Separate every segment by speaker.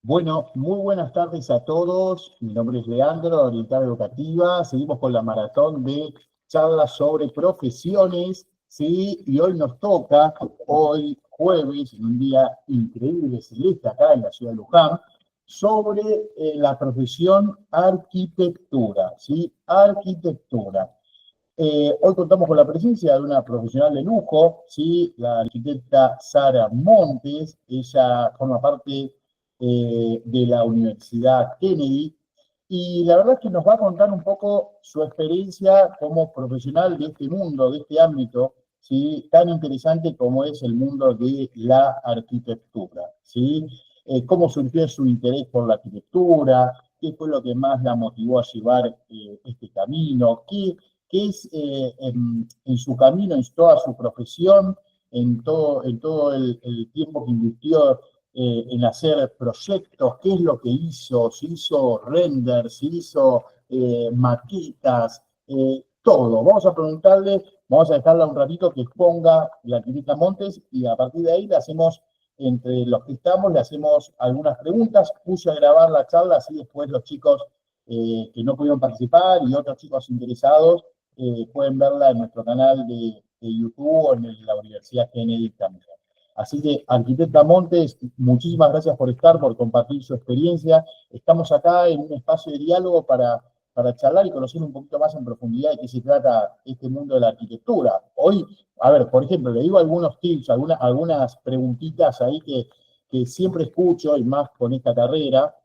Speaker 1: Bueno, muy buenas tardes a todos. Mi nombre es Leandro, de Oriental Educativa. Seguimos con la maratón de charlas sobre profesiones, ¿sí? Y hoy nos toca, hoy jueves, en un día increíble, celeste acá en la ciudad de Luján, sobre la profesión arquitectura, ¿sí? Arquitectura. Hoy contamos con la presencia de una profesional de lujo, ¿sí? La arquitecta Sara Montes. Ella forma parte de la Universidad Kennedy y la verdad es que nos va a contar un poco su experiencia como profesional de este mundo, de este ámbito, ¿sí? Tan interesante como es el mundo de la arquitectura, ¿sí? Cómo surgió su interés por la arquitectura, qué fue lo que más la motivó a llevar este camino, qué es en su camino, en toda su profesión, en todo el tiempo que invirtió en hacer proyectos, qué es lo que hizo, si hizo renders, si hizo maquetas, todo. Vamos a preguntarle, vamos a dejarla un ratito que exponga la arquitecta Montes y a partir de ahí le hacemos, entre los que estamos, le hacemos algunas preguntas. Puse a grabar la charla, así después los chicos que no pudieron participar y otros chicos interesados pueden verla en nuestro canal de YouTube o en la Universidad Kennedy también. Así que, arquitecta Montes, muchísimas gracias por estar, por compartir su experiencia. Estamos acá en un espacio de diálogo para charlar y conocer un poquito más en profundidad de qué se trata este mundo de la arquitectura. Hoy, a ver, por ejemplo, le digo algunos tips, algunas preguntitas ahí que siempre escucho, y más con esta carrera.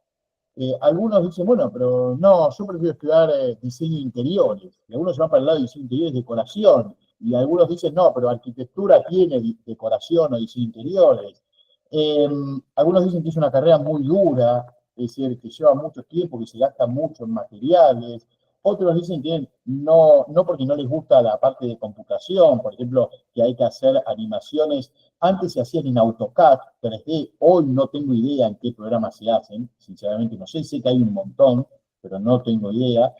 Speaker 1: Algunos dicen, bueno, pero no, yo prefiero estudiar diseño de interiores. Y algunos se van para el lado de diseño de interiores, decoración. Y algunos dicen, no, pero arquitectura tiene decoración o diseño de interiores. Algunos dicen que es una carrera muy dura, es decir, que lleva mucho tiempo, que se gasta mucho en materiales. Otros dicen que no, no porque no les gusta la parte de computación, por ejemplo, que hay que hacer animaciones. Antes se hacían en AutoCAD 3D, hoy no tengo idea en qué programas se hacen, sinceramente no sé, sé que hay un montón, pero no tengo idea.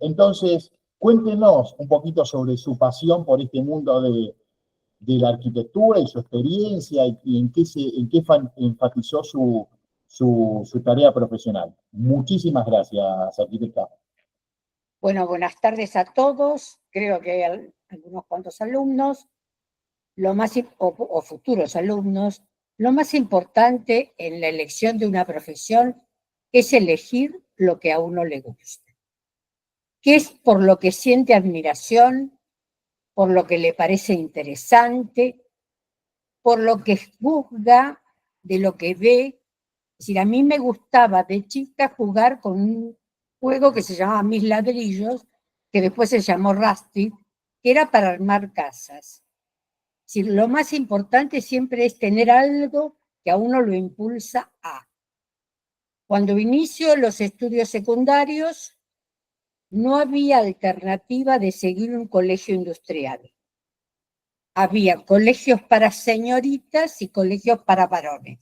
Speaker 1: Entonces, cuéntenos un poquito sobre su pasión por este mundo de la arquitectura y su experiencia y en qué enfatizó su tarea profesional. Muchísimas gracias, arquitecta.
Speaker 2: Bueno, buenas tardes a todos. Creo que hay algunos cuantos alumnos, o futuros alumnos. Lo más importante en la elección de una profesión es elegir lo que a uno le gusta, que es por lo que siente admiración, por lo que le parece interesante, por lo que juzga de lo que ve. Es decir, a mí me gustaba de chica jugar con un juego que se llamaba Mis Ladrillos, que después se llamó Rusty, que era para armar casas. Es decir, lo más importante siempre es tener algo que a uno lo impulsa a. Cuando inicio los estudios secundarios, no había alternativa de seguir un colegio industrial. Había colegios para señoritas y colegios para varones.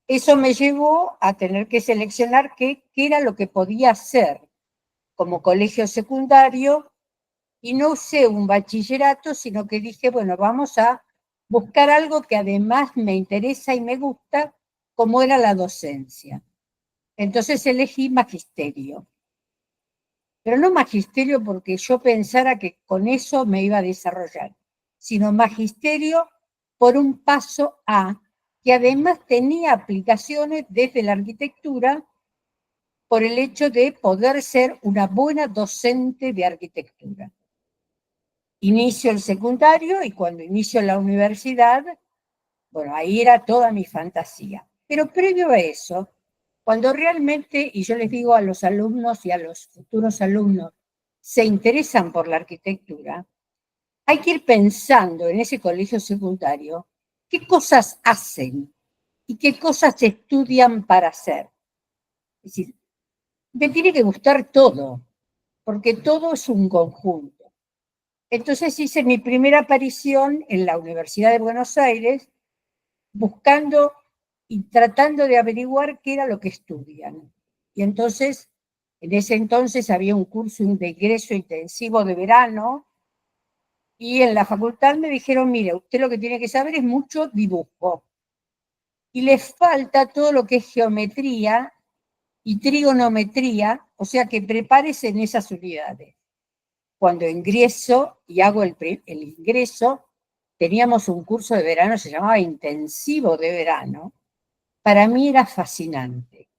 Speaker 2: Eso me llevó a tener que seleccionar qué era lo que podía hacer como colegio secundario, y no usé un bachillerato, sino que dije, bueno, vamos a buscar algo que además me interesa y me gusta, como era la docencia. Entonces elegí magisterio, pero no magisterio porque yo pensara que con eso me iba a desarrollar, sino magisterio por un paso A, que además tenía aplicaciones desde la arquitectura por el hecho de poder ser una buena docente de arquitectura. Inicio el secundario y cuando inicio la universidad, bueno, ahí era toda mi fantasía. Pero previo a eso, cuando realmente, y yo les digo a los alumnos y a los futuros alumnos, se interesan por la arquitectura, hay que ir pensando en ese colegio secundario qué cosas hacen y qué cosas estudian para hacer. Es decir, te tiene que gustar todo, porque todo es un conjunto. Entonces hice mi primera aparición en la Universidad de Buenos Aires buscando y tratando de averiguar qué era lo que estudian. Y entonces, en ese entonces había un curso de ingreso intensivo de verano y en la facultad me dijeron, mire, usted lo que tiene que saber es mucho dibujo. y les falta todo lo que es geometría y trigonometría, o sea que prepárese en esas unidades. Cuando ingreso y hago el ingreso, teníamos un curso de verano, se llamaba intensivo de verano. Para mí era fascinante.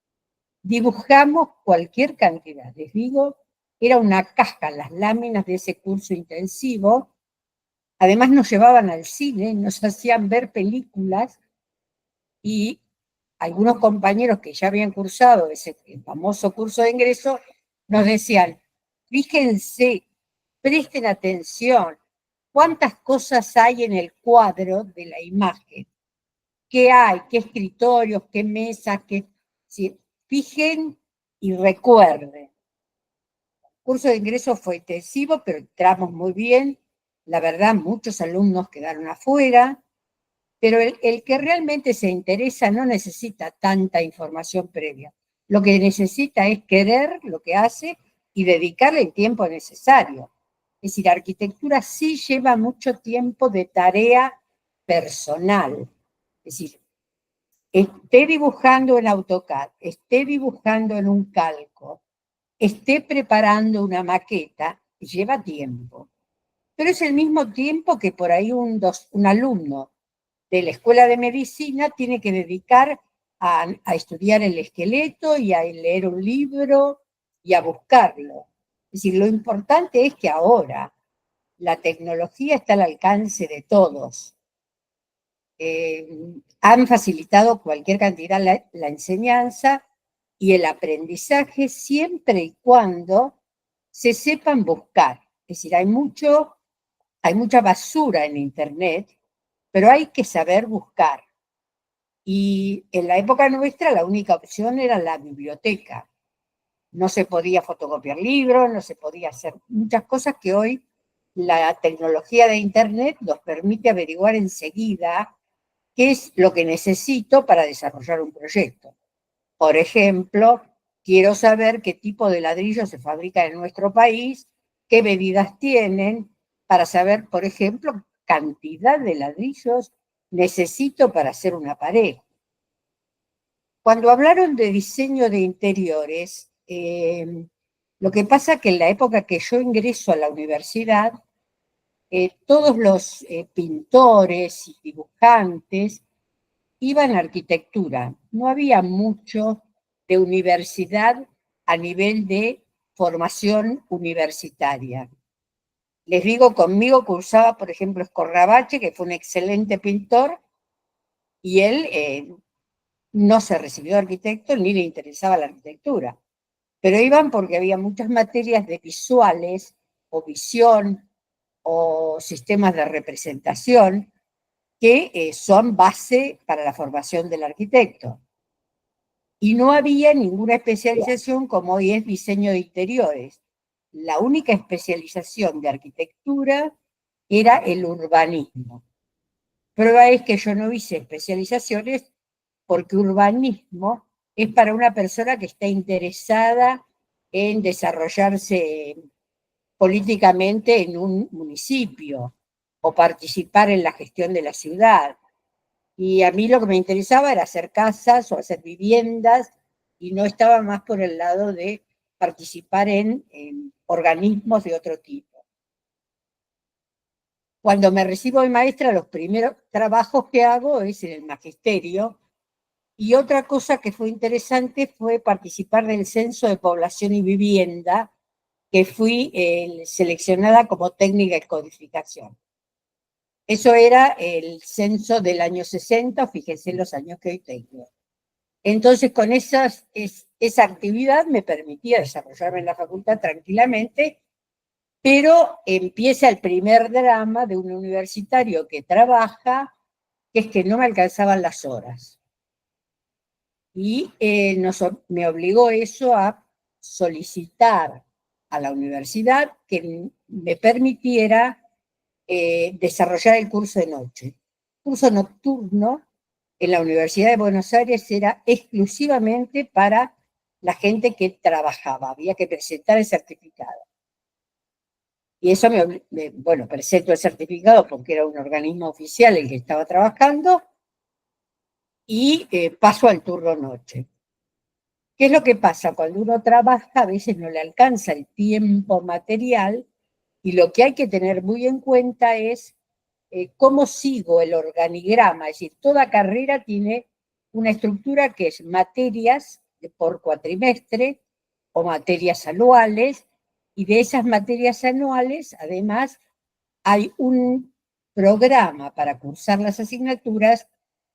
Speaker 2: Dibujamos cualquier cantidad, les digo, era una casca las láminas de ese curso intensivo. Además nos llevaban al cine, nos hacían ver películas y algunos compañeros que ya habían cursado ese famoso curso de ingreso nos decían, fíjense, presten atención, cuántas cosas hay en el cuadro de la imagen, qué hay, qué escritorios, qué mesas, qué... Sí, fijen y recuerden. El curso de ingreso fue intensivo, pero entramos muy bien. La verdad, muchos alumnos quedaron afuera, pero el que realmente se interesa no necesita tanta información previa. Lo que necesita es querer lo que hace y dedicarle el tiempo necesario. Es decir, arquitectura sí lleva mucho tiempo de tarea personal. Es decir, esté dibujando en AutoCAD, esté dibujando en un calco, esté preparando una maqueta, lleva tiempo. Pero es el mismo tiempo que por ahí un alumno de la escuela de medicina tiene que dedicar a estudiar el esqueleto y a leer un libro y a buscarlo. Es decir, lo importante es que ahora la tecnología está al alcance de todos. Han facilitado cualquier cantidad la enseñanza y el aprendizaje siempre y cuando se sepan buscar. Es decir, hay mucha basura en Internet, pero hay que saber buscar. Y en la época nuestra la única opción era la biblioteca. No se podía fotocopiar libros, no se podía hacer muchas cosas que hoy la tecnología de Internet nos permite averiguar enseguida qué es lo que necesito para desarrollar un proyecto. Por ejemplo, quiero saber qué tipo de ladrillo se fabrica en nuestro país, qué medidas tienen, para saber, por ejemplo, cantidad de ladrillos necesito para hacer una pared. Cuando hablaron de diseño de interiores, lo que pasa es que en la época que yo ingreso a la universidad, todos los pintores y dibujantes iban a arquitectura. No había mucho de universidad a nivel de formación universitaria. Les digo, conmigo cursaba, por ejemplo, Escorrabache, que fue un excelente pintor, y él no se recibió de arquitecto ni le interesaba la arquitectura. Pero iban porque había muchas materias de visuales o visión o sistemas de representación que son base para la formación del arquitecto. Y no había ninguna especialización como hoy es diseño de interiores. La única especialización de arquitectura era el urbanismo. Prueba es que yo no hice especializaciones porque urbanismo es para una persona que está interesada en desarrollarse políticamente en un municipio o participar en la gestión de la ciudad. Y a mí lo que me interesaba era hacer casas o hacer viviendas y no estaba más por el lado de participar en organismos de otro tipo. Cuando me recibo de maestra, los primeros trabajos que hago es en el magisterio. Y otra cosa que fue interesante fue participar del censo de población y vivienda, que fui seleccionada como técnica de codificación. Eso era el censo del año 60, fíjense los años que hoy tengo. Entonces, con esa actividad me permitía desarrollarme en la facultad tranquilamente, pero empieza el primer drama de un universitario que trabaja, que es que no me alcanzaban las horas. Y me obligó eso a solicitar a la universidad que me permitiera desarrollar el curso de noche. El curso nocturno en la Universidad de Buenos Aires era exclusivamente para la gente que trabajaba, había que presentar el certificado. Y eso bueno, presento el certificado porque era un organismo oficial el que estaba trabajando, y paso al turno noche. ¿Qué es lo que pasa? Cuando uno trabaja, a veces no le alcanza el tiempo material y lo que hay que tener muy en cuenta es cómo sigo el organigrama. Es decir, toda carrera tiene una estructura que es materias por cuatrimestre o materias anuales, y de esas materias anuales, además, hay un programa para cursar las asignaturas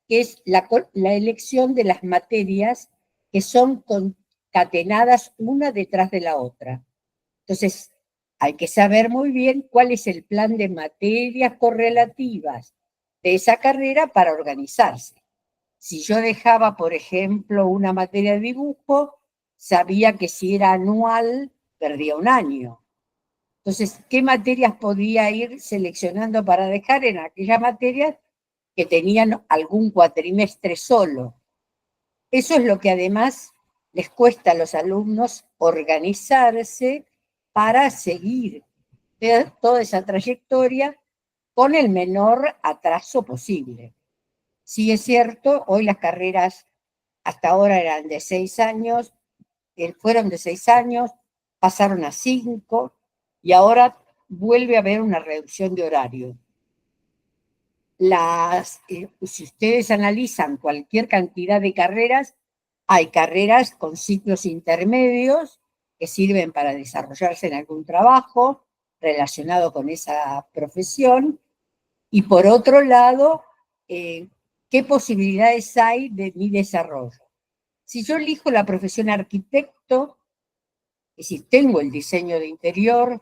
Speaker 2: que es la elección de las materias que son concatenadas una detrás de la otra. Entonces, hay que saber muy bien cuál es el plan de materias correlativas de esa carrera para organizarse. Si yo dejaba, por ejemplo, una materia de dibujo, sabía que si era anual, perdía un año. Entonces, ¿qué materias podía ir seleccionando para dejar? En aquellas materias que tenían algún cuatrimestre solo. Eso es lo que además les cuesta a los alumnos organizarse para seguir toda esa trayectoria con el menor atraso posible. Sí es cierto, hoy las carreras hasta ahora eran de 6 años, fueron de 6 años, pasaron a 5 y ahora vuelve a haber una reducción de horario. Si ustedes analizan cualquier cantidad de carreras, hay carreras con ciclos intermedios que sirven para desarrollarse en algún trabajo relacionado con esa profesión, y por otro lado, ¿qué posibilidades hay de mi desarrollo? Si yo elijo la profesión arquitecto, es decir, tengo el diseño de interior,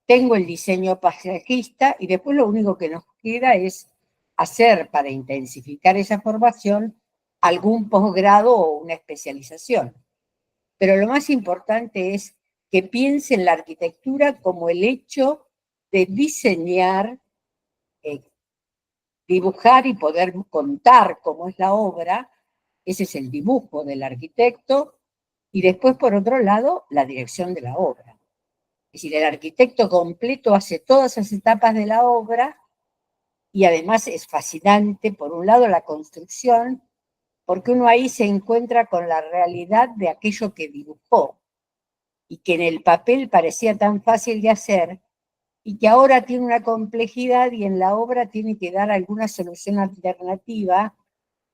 Speaker 2: tengo el diseño paisajista, y después lo único que nos queda es hacer, para intensificar esa formación, algún posgrado o una especialización. Pero lo más importante es que piensen la arquitectura como el hecho de diseñar, dibujar y poder contar cómo es la obra. Ese es el dibujo del arquitecto, y después, por otro lado, la dirección de la obra. Es decir, el arquitecto completo hace todas esas etapas de la obra, y además es fascinante, por un lado, la construcción, porque uno ahí se encuentra con la realidad de aquello que dibujó y que en el papel parecía tan fácil de hacer, y que ahora tiene una complejidad y en la obra tiene que dar alguna solución alternativa,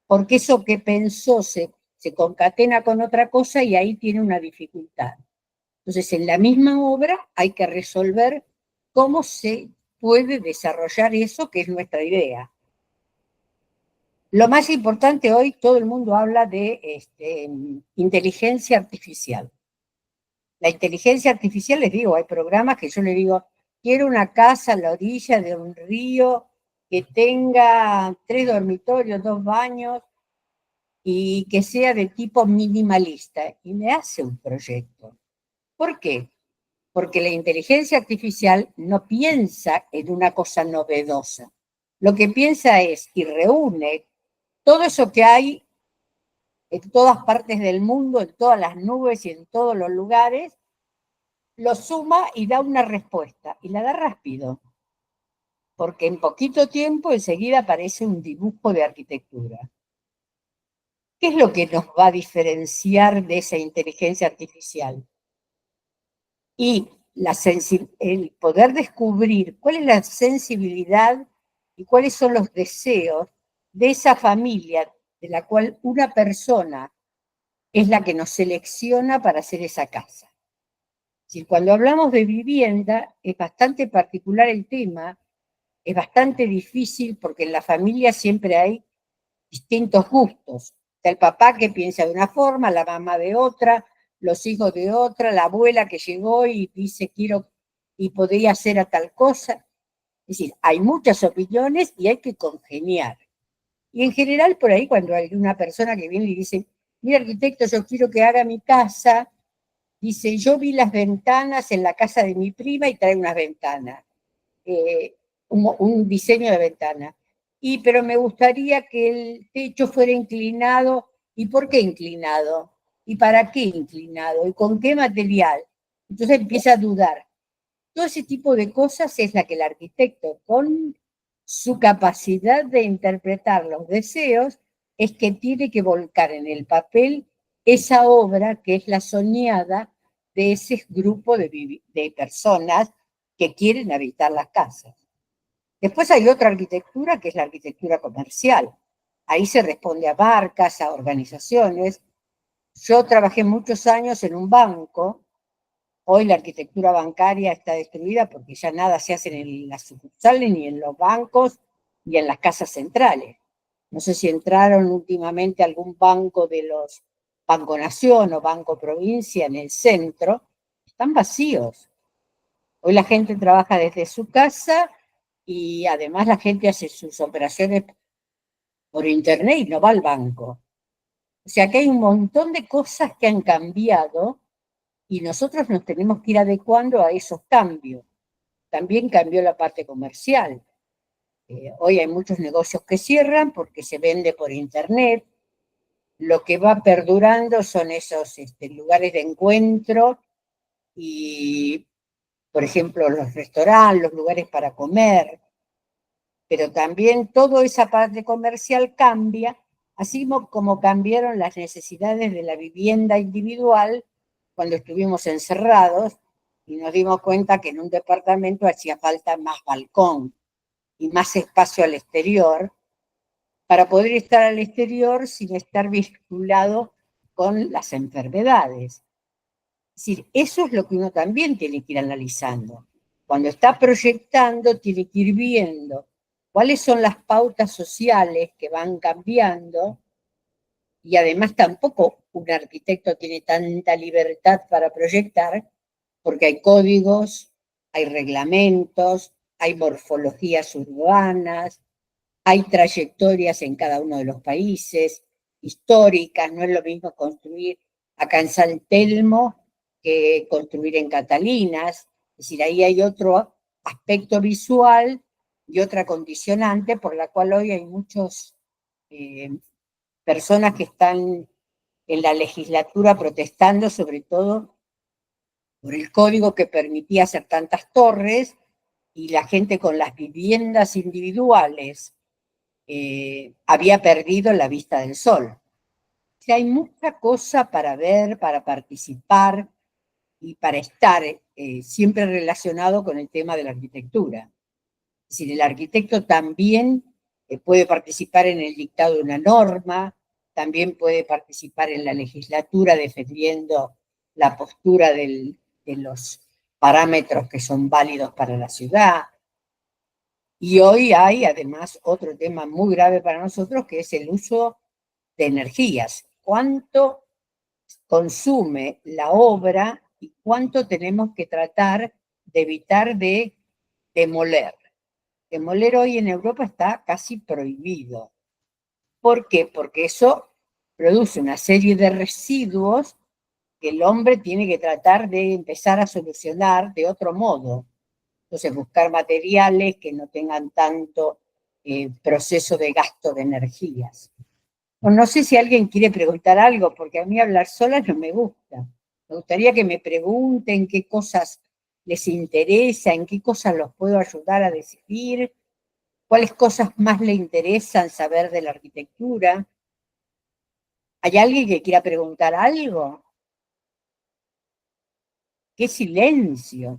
Speaker 2: porque eso que pensó se concatena con otra cosa y ahí tiene una dificultad. Entonces, en la misma obra hay que resolver cómo se puede desarrollar eso que es nuestra idea. Lo más importante hoy, todo el mundo habla de inteligencia artificial. La inteligencia artificial, les digo, hay programas que yo les digo, quiero una casa a la orilla de un río que tenga 3 dormitorios, 2 baños y que sea de tipo minimalista. Y me hace un proyecto. ¿Por qué? Porque la inteligencia artificial no piensa en una cosa novedosa. Lo que piensa es y reúne todo eso que hay en todas partes del mundo, en todas las nubes y en todos los lugares, lo suma y da una respuesta, y la da rápido, porque en poquito tiempo enseguida aparece un dibujo de arquitectura. ¿Qué es lo que nos va a diferenciar de esa inteligencia artificial? Y el poder descubrir cuál es la sensibilidad y cuáles son los deseos de esa familia de la cual una persona es la que nos selecciona para hacer esa casa. Si cuando hablamos de vivienda es bastante particular el tema, es bastante difícil porque en la familia siempre hay distintos gustos. Está el papá que piensa de una forma, la mamá de otra, los hijos de otra, la abuela que llegó y dice quiero y podría hacer a tal cosa. Es decir, hay muchas opiniones y hay que congeniar. Y en general por ahí cuando hay una persona que viene y dice, mira arquitecto, yo quiero que haga mi casa, dice, yo vi las ventanas en la casa de mi prima y trae unas ventanas, un diseño de ventana. Pero me gustaría que el techo fuera inclinado. ¿Y por qué inclinado? ¿Y para qué inclinado? ¿Y con qué material? Entonces empieza a dudar. Todo ese tipo de cosas es la que el arquitecto, con su capacidad de interpretar los deseos, es que tiene que volcar en el papel esa obra que es la soñada de ese grupo de personas que quieren habitar las casas. Después hay otra arquitectura que es la arquitectura comercial. Ahí se responde a marcas, a organizaciones. Yo trabajé muchos años en un banco. Hoy la arquitectura bancaria está destruida porque ya nada se hace en las sucursales, ni en los bancos, ni en las casas centrales. No sé si entraron últimamente a algún banco de los Banco Nación o Banco Provincia en el centro. Están vacíos. Hoy la gente trabaja desde su casa y además la gente hace sus operaciones por internet y no va al banco. O sea que hay un montón de cosas que han cambiado y nosotros nos tenemos que ir adecuando a esos cambios. También cambió la parte comercial. Hoy hay muchos negocios que cierran porque se vende por internet. Lo que va perdurando son esos lugares de encuentro y, por ejemplo, los restaurantes, los lugares para comer. Pero también toda esa parte comercial cambia, así como cambiaron las necesidades de la vivienda individual cuando estuvimos encerrados y nos dimos cuenta que en un departamento hacía falta más balcón y más espacio al exterior para poder estar al exterior sin estar vinculado con las enfermedades. Es decir, eso es lo que uno también tiene que ir analizando. Cuando está proyectando, tiene que ir viendo cuáles son las pautas sociales que van cambiando, y además tampoco un arquitecto tiene tanta libertad para proyectar, porque hay códigos, hay reglamentos, hay morfologías urbanas, hay trayectorias en cada uno de los países, históricas. No es lo mismo construir acá en San Telmo que construir en Catalinas. Es decir, ahí hay otro aspecto visual y otra condicionante por la cual hoy hay muchas personas que están en la legislatura protestando, sobre todo por el código que permitía hacer tantas torres y la gente con las viviendas individuales había perdido la vista del sol. O sea, hay mucha cosa para ver, para participar y para estar siempre relacionado con el tema de la arquitectura. Es decir, el arquitecto también puede participar en el dictado de una norma, también puede participar en la legislatura defendiendo la postura de los parámetros que son válidos para la ciudad. Y hoy hay además otro tema muy grave para nosotros, que es el uso de energías. ¿Cuánto consume la obra y cuánto tenemos que tratar de evitar de demoler? Demoler hoy en Europa está casi prohibido. ¿Por qué? Porque eso produce una serie de residuos que el hombre tiene que tratar de empezar a solucionar de otro modo. Entonces, buscar materiales que no tengan tanto proceso de gasto de energías. No sé si alguien quiere preguntar algo, porque a mí hablar sola no me gusta. Me gustaría que me pregunten qué cosas les interesa, en qué cosas los puedo ayudar a decidir, cuáles cosas más le interesan saber de la arquitectura. ¿Hay alguien que quiera preguntar algo? ¡Qué silencio!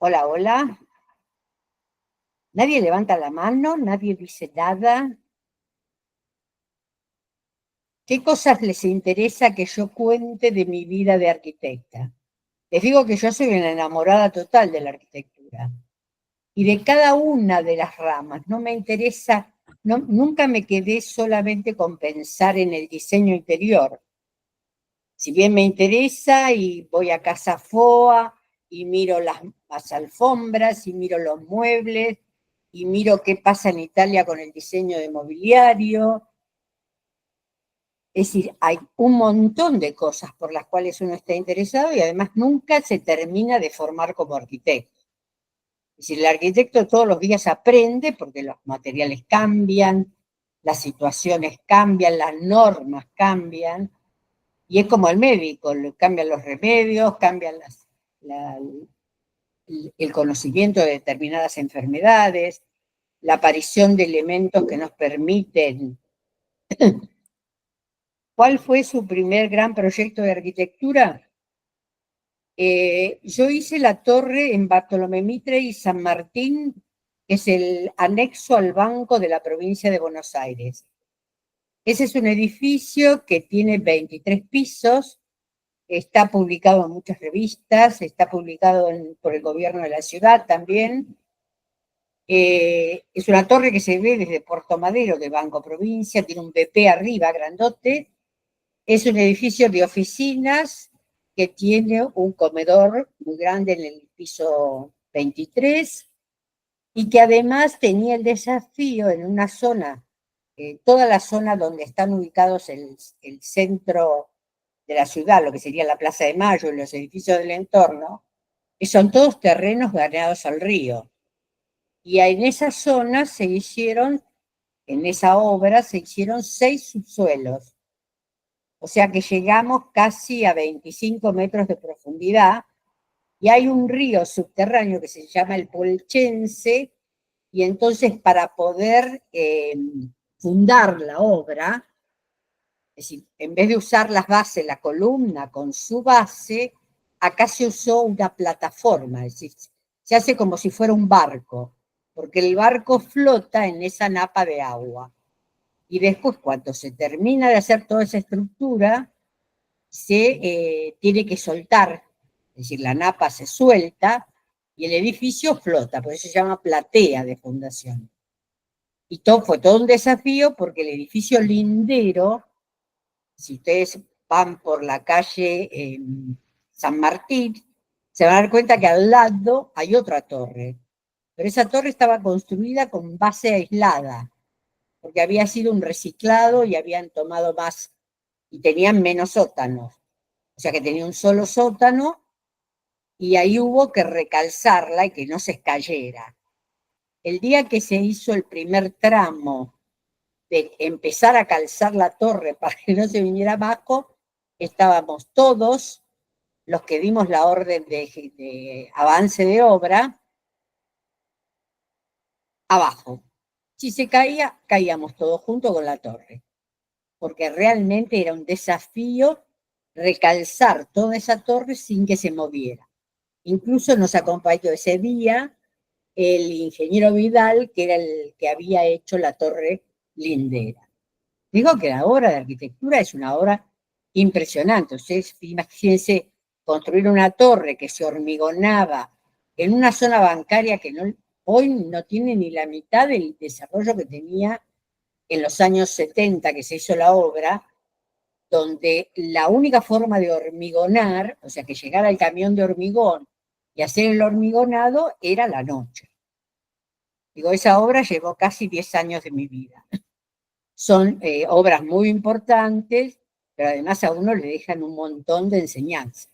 Speaker 2: Hola, hola. Nadie levanta la mano, nadie dice nada. ¿Qué cosas les interesa que yo cuente de mi vida de arquitecta? Les digo que yo soy una enamorada total de la arquitectura y de cada una de las ramas. No me interesa, nunca me quedé solamente con pensar en el diseño interior. Si bien me interesa y voy a Casa Foa y miro las alfombras y miro los muebles y miro qué pasa en Italia con el diseño de mobiliario. Es decir, hay un montón de cosas por las cuales uno está interesado y además nunca se termina de formar como arquitecto. Es decir, el arquitecto todos los días aprende porque los materiales cambian, las situaciones cambian, las normas cambian, y es como el médico, cambian los remedios, cambian el conocimiento de determinadas enfermedades, la aparición de elementos que nos permiten ¿Cuál fue su primer gran proyecto de arquitectura? Yo hice la torre en Bartolomé Mitre y San Martín, que es el anexo al Banco de la provincia de Buenos Aires. Ese es un edificio que tiene 23 pisos, está publicado en muchas revistas, está publicado por el gobierno de la ciudad también. Es una torre que se ve desde Puerto Madero de Banco Provincia, tiene un BP arriba, grandote. Es un edificio de oficinas que tiene un comedor muy grande en el piso 23 y que además tenía el desafío en una zona, toda la zona donde están ubicados el centro de la ciudad, lo que sería la Plaza de Mayo y los edificios del entorno, que son todos terrenos ganados al río. Y en esa zona se hicieron, en esa obra, se hicieron 6 subsuelos. O sea que llegamos casi a 25 metros de profundidad y hay un río subterráneo que se llama el Polchense y entonces para poder fundar la obra, es decir, en vez de usar las bases, la columna con su base, acá se usó una plataforma, es decir, se hace como si fuera un barco, porque el barco flota en esa napa de agua. Y después, cuando se termina de hacer toda esa estructura, se tiene que soltar, es decir, la napa se suelta y el edificio flota, por eso se llama platea de fundación. Y fue todo un desafío porque el edificio lindero, si ustedes van por la calle San Martín, se van a dar cuenta que al lado hay otra torre, pero esa torre estaba construida con base aislada, porque había sido un reciclado y habían tomado más, y tenían menos sótanos. O sea que tenía un solo sótano y ahí hubo que recalzarla y que no se cayera. El día que se hizo el primer tramo de empezar a calzar la torre para que no se viniera abajo, estábamos todos los que dimos la orden de avance de obra abajo. Si se caía, caíamos todos juntos con la torre, porque realmente era un desafío recalzar toda esa torre sin que se moviera. Incluso nos acompañó ese día el ingeniero Vidal, que era el que había hecho la torre lindera. Digo que la obra de arquitectura es una obra impresionante. Ustedes imagínense construir una torre que se hormigonaba en una zona bancaria que no, hoy no tiene ni la mitad del desarrollo que tenía en los años 70 que se hizo la obra, donde la única forma de hormigonar, o sea, que llegara el camión de hormigón y hacer el hormigonado, era la noche. Digo, esa obra llevó casi 10 años de mi vida. Son obras muy importantes, pero además a uno le dejan un montón de enseñanza.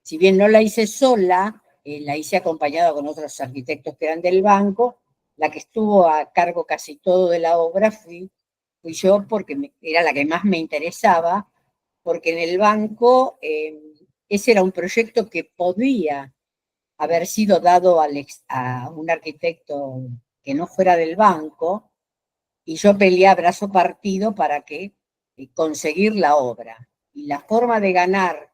Speaker 2: Si bien no la hice sola, la hice acompañada con otros arquitectos que eran del banco, la que estuvo a cargo casi todo de la obra fui yo porque era la que más me interesaba, porque en el banco ese era un proyecto que podía haber sido dado a un arquitecto que no fuera del banco, y yo peleé a brazo partido para que conseguir la obra. Y la forma de ganar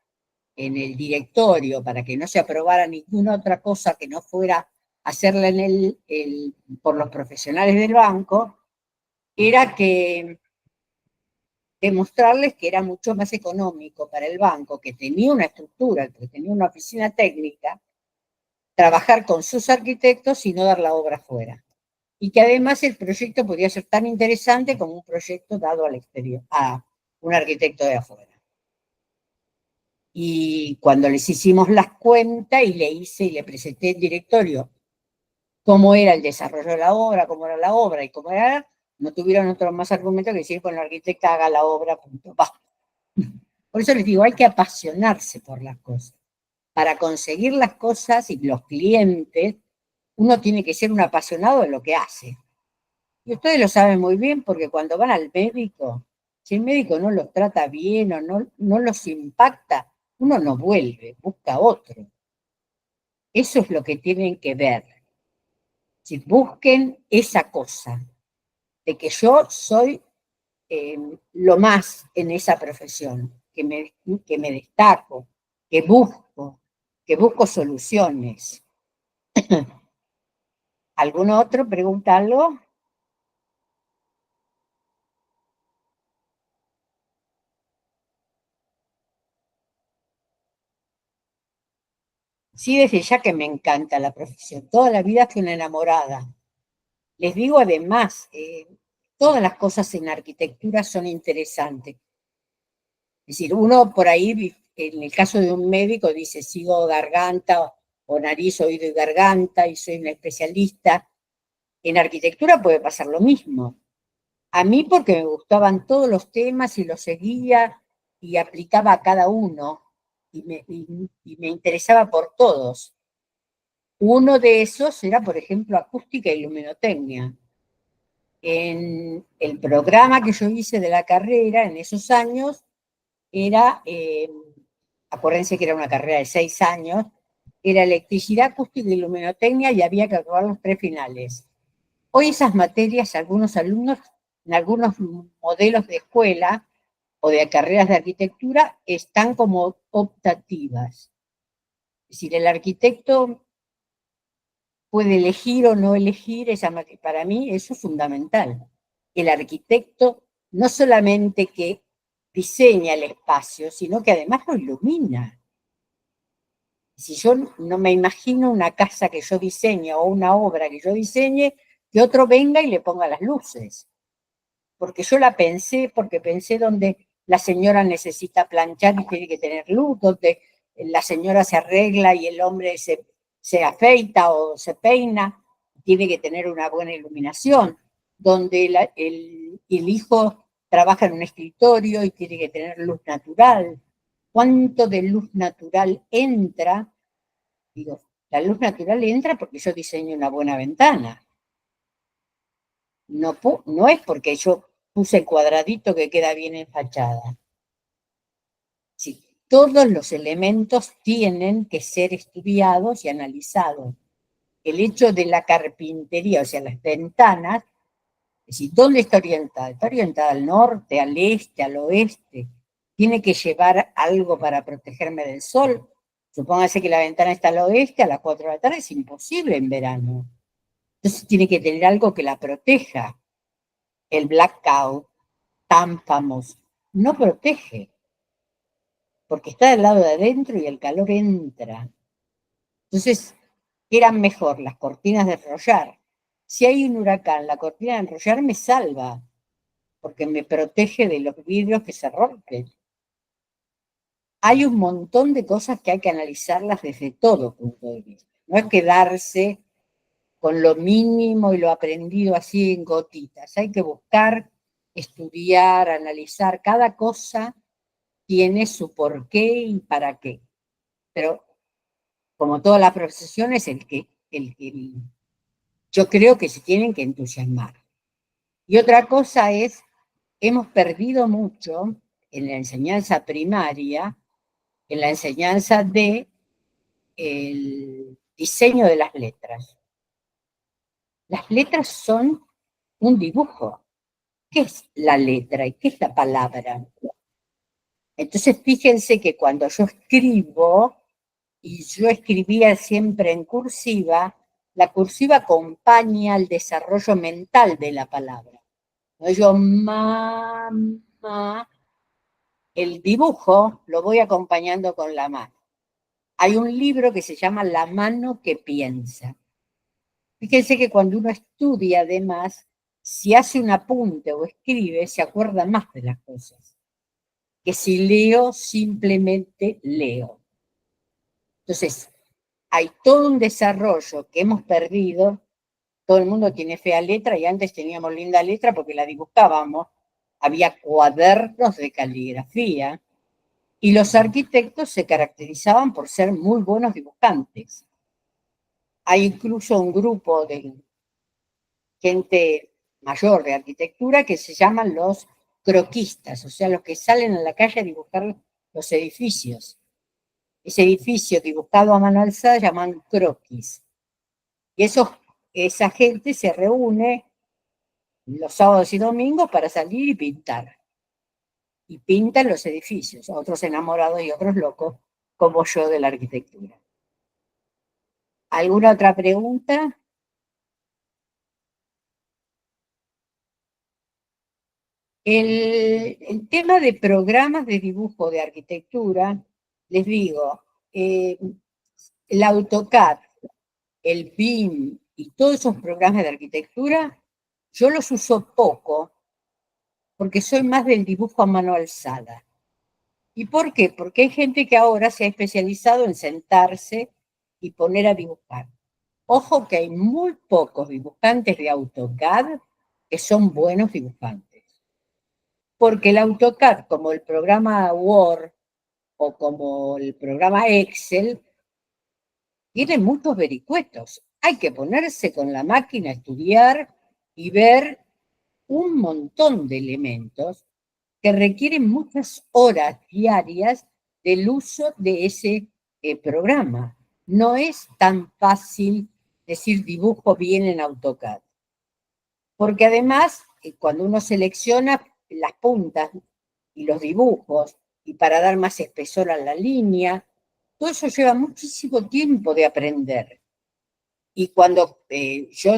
Speaker 2: en el directorio para que no se aprobara ninguna otra cosa que no fuera hacerla por los profesionales del banco, era que demostrarles que era mucho más económico para el banco, que tenía una estructura, que tenía una oficina técnica, trabajar con sus arquitectos y no dar la obra fuera. Y que además el proyecto podía ser tan interesante como un proyecto dado al exterior, a un arquitecto de afuera. Y cuando les hicimos las cuentas y le presenté al directorio cómo era el desarrollo de la obra, cómo era la obra y cómo era, no tuvieron otro más argumento que decir, bueno, el arquitecto haga la obra, punto. Va. Por eso les digo, hay que apasionarse por las cosas. Para conseguir las cosas y los clientes, uno tiene que ser un apasionado de lo que hace. Y ustedes lo saben muy bien porque cuando van al médico, si el médico no los trata bien o no los impacta, uno no vuelve, busca otro. Eso es lo que tienen que ver. Si busquen esa cosa, de que yo soy lo más en esa profesión, que me destaco, que busco soluciones. ¿Algún otro? Pregunta algo. Sí, desde ya que me encanta la profesión. Toda la vida fui una enamorada. Les digo además, todas las cosas en arquitectura son interesantes. Es decir, uno por ahí, en el caso de un médico, dice, sigo garganta o nariz, oído y garganta, y soy un especialista. En arquitectura puede pasar lo mismo. A mí porque me gustaban todos los temas y los seguía y aplicaba a cada uno y me interesaba por todos. Uno de esos era, por ejemplo, acústica y luminotecnia. En el programa que yo hice de la carrera en esos años era, acuérdense que era una carrera de 6 años, era electricidad, acústica y luminotecnia y había que aprobar los 3 finales. Hoy esas materias, algunos alumnos, en algunos modelos de escuela o de carreras de arquitectura, están como optativas. Es decir, el arquitecto puede elegir o no elegir esa materia. Para mí eso es fundamental. El arquitecto no solamente que diseña el espacio, sino que además lo ilumina. Si yo no me imagino una casa que yo diseñe o una obra que yo diseñe, que otro venga y le ponga las luces. Porque yo la pensé, porque pensé donde la señora necesita planchar y tiene que tener luz, donde la señora se arregla y el hombre se afeita o se peina, tiene que tener una buena iluminación, donde el hijo trabaja en un escritorio y tiene que tener luz natural. ¿Cuánto de luz natural entra? Digo, la luz natural entra porque yo diseño una buena ventana. No es porque yo puse el cuadradito que queda bien en fachada. Sí, todos los elementos tienen que ser estudiados y analizados. El hecho de la carpintería, o sea, las ventanas, es decir, ¿dónde está orientada? Está orientada al norte, al este, al oeste. Tiene que llevar algo para protegerme del sol. Supóngase que la ventana está al oeste, a las 4 de la tarde, es imposible en verano. Entonces tiene que tener algo que la proteja. El blackout, tan famoso, no protege, porque está del lado de adentro y el calor entra. Entonces, eran mejor las cortinas de enrollar. Si hay un huracán, la cortina de enrollar me salva, porque me protege de los vidrios que se rompen. Hay un montón de cosas que hay que analizarlas desde todo punto de vista. No es quedarse con lo mínimo y lo aprendido así en gotitas. Hay que buscar, estudiar, analizar. Cada cosa tiene su porqué y para qué. Pero como todas las profesiones, yo creo que se tienen que entusiasmar. Y otra cosa es, hemos perdido mucho en la enseñanza primaria, en la enseñanza de el diseño de las letras. Las letras son un dibujo. ¿Qué es la letra y qué es la palabra? Entonces, fíjense que cuando yo escribo, y yo escribía siempre en cursiva, la cursiva acompaña al desarrollo mental de la palabra. ¿No? Yo, mamá, el dibujo lo voy acompañando con la mano. Hay un libro que se llama La mano que piensa. Fíjense que cuando uno estudia, además, si hace un apunte o escribe, se acuerda más de las cosas. Que si leo, simplemente leo. Entonces, hay todo un desarrollo que hemos perdido. Todo el mundo tiene fea letra y antes teníamos linda letra porque la dibujábamos. Había cuadernos de caligrafía y los arquitectos se caracterizaban por ser muy buenos dibujantes. Hay incluso un grupo de gente mayor de arquitectura que se llaman los croquistas, o sea, los que salen a la calle a dibujar los edificios. Ese edificio dibujado a mano alzada llaman croquis. Y esa gente se reúne los sábados y domingos para salir y pintar. Y pintan los edificios, otros enamorados y otros locos, como yo de la arquitectura. ¿Alguna otra pregunta? El tema de programas de dibujo de arquitectura, les digo, el AutoCAD, el BIM y todos esos programas de arquitectura, yo los uso poco porque soy más del dibujo a mano alzada. ¿Y por qué? Porque hay gente que ahora se ha especializado en sentarse y poner a dibujar. Ojo que hay muy pocos dibujantes de AutoCAD que son buenos dibujantes. Porque el AutoCAD, como el programa Word o como el programa Excel, tiene muchos vericuetos. Hay que ponerse con la máquina a estudiar y ver un montón de elementos que requieren muchas horas diarias del uso de ese programa. No es tan fácil decir dibujo bien en AutoCAD. Porque además, cuando uno selecciona las puntas y los dibujos, y para dar más espesor a la línea, todo eso lleva muchísimo tiempo de aprender. Y cuando yo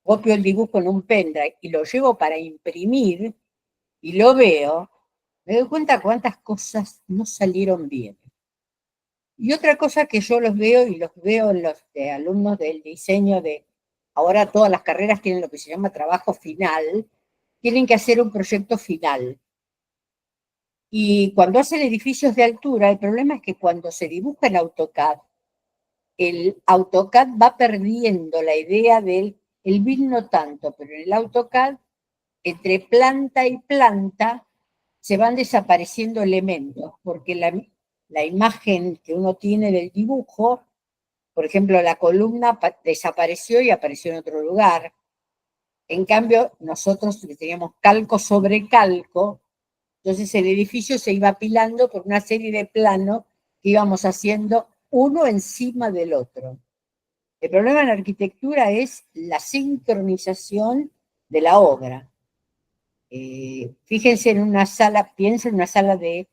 Speaker 2: copio el dibujo en un pendrive y lo llevo para imprimir y lo veo, me doy cuenta cuántas cosas no salieron bien. Y otra cosa que yo los veo y los veo en los alumnos del diseño ahora todas las carreras tienen lo que se llama trabajo final, tienen que hacer un proyecto final. Y cuando hacen edificios de altura, el problema es que cuando se dibuja en AutoCAD, el AutoCAD va perdiendo la idea el BIM no tanto, pero en el AutoCAD, entre planta y planta, se van desapareciendo elementos, porque la imagen que uno tiene del dibujo, por ejemplo, la columna desapareció y apareció en otro lugar. En cambio, nosotros teníamos calco sobre calco, entonces el edificio se iba apilando por una serie de planos que íbamos haciendo uno encima del otro. El problema en la arquitectura es la sincronización de la obra. Fíjense en una sala, piensen en una sala de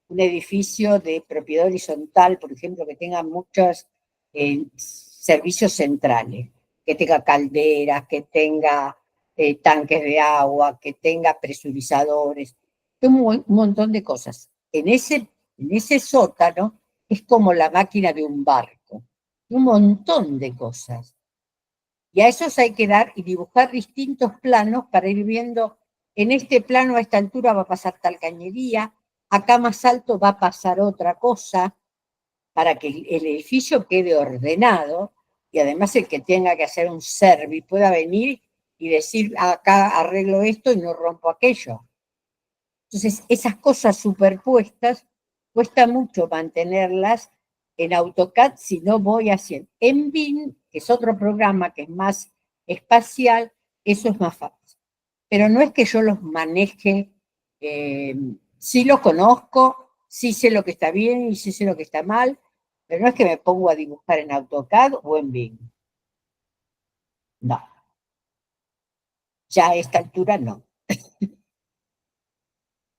Speaker 2: un edificio de propiedad horizontal, por ejemplo, que tenga muchos servicios centrales, que tenga calderas, que tenga tanques de agua, que tenga presurizadores, un montón de cosas. En ese sótano es como la máquina de un barco, un montón de cosas. Y a esos hay que dar y dibujar distintos planos para ir viendo, en este plano a esta altura va a pasar tal cañería, acá más alto va a pasar otra cosa, para que el edificio quede ordenado, y además el que tenga que hacer un service pueda venir y decir, acá arreglo esto y no rompo aquello. Entonces, esas cosas superpuestas, cuesta mucho mantenerlas en AutoCAD si no voy haciendo. En BIM, que es otro programa que es más espacial, eso es más fácil. Pero no es que yo los maneje, sí los conozco, sí sé lo que está bien y sí sé lo que está mal, pero no es que me pongo a dibujar en AutoCAD o en BIM. No. Ya a esta altura no.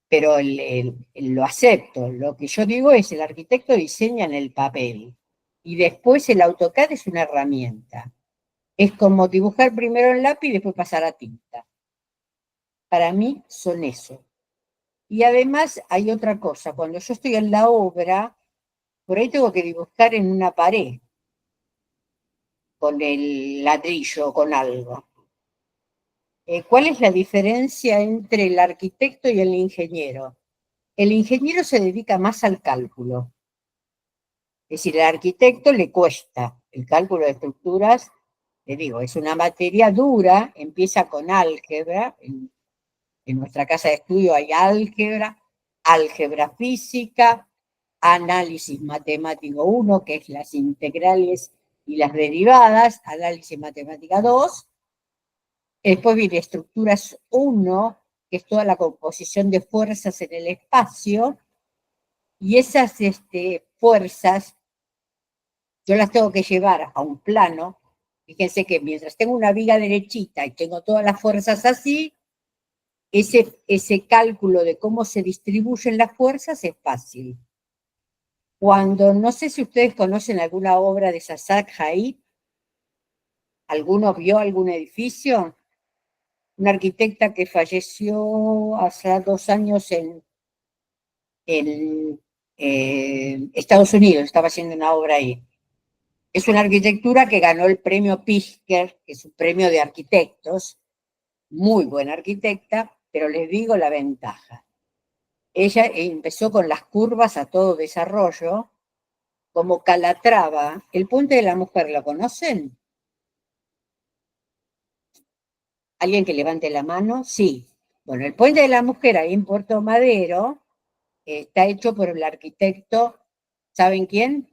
Speaker 2: Pero lo acepto. Lo que yo digo es el arquitecto diseña en el papel y después el AutoCAD es una herramienta. Es como dibujar primero en lápiz y después pasar a tinta. Para mí son eso. Y además hay otra cosa. Cuando yo estoy en la obra, por ahí tengo que dibujar en una pared con el ladrillo o con algo. ¿Cuál es la diferencia entre el arquitecto y el ingeniero? El ingeniero se dedica más al cálculo. Es decir, al arquitecto le cuesta el cálculo de estructuras, le digo, es una materia dura, empieza con álgebra, en nuestra casa de estudio hay álgebra, álgebra física, análisis matemático 1, que es las integrales y las derivadas, análisis matemática 2, después viene estructuras 1, que es toda la composición de fuerzas en el espacio, y esas fuerzas yo las tengo que llevar a un plano Fíjense que mientras tengo una viga derechita y tengo todas las fuerzas así, ese cálculo de cómo se distribuyen las fuerzas es fácil. Cuando, no sé si ustedes conocen alguna obra de Zaha Hadid, ¿alguno vio algún edificio? Una arquitecta que falleció hace 2 años en Estados Unidos, estaba haciendo una obra ahí. Es una arquitectura que ganó el premio Pritzker, que es un premio de arquitectos, muy buena arquitecta, pero les digo la ventaja. Ella empezó con las curvas a todo desarrollo, como Calatrava. ¿El Puente de la Mujer lo conocen? ¿Alguien que levante la mano? Sí. Bueno, el Puente de la Mujer ahí en Puerto Madero está hecho por el arquitecto, ¿saben quién?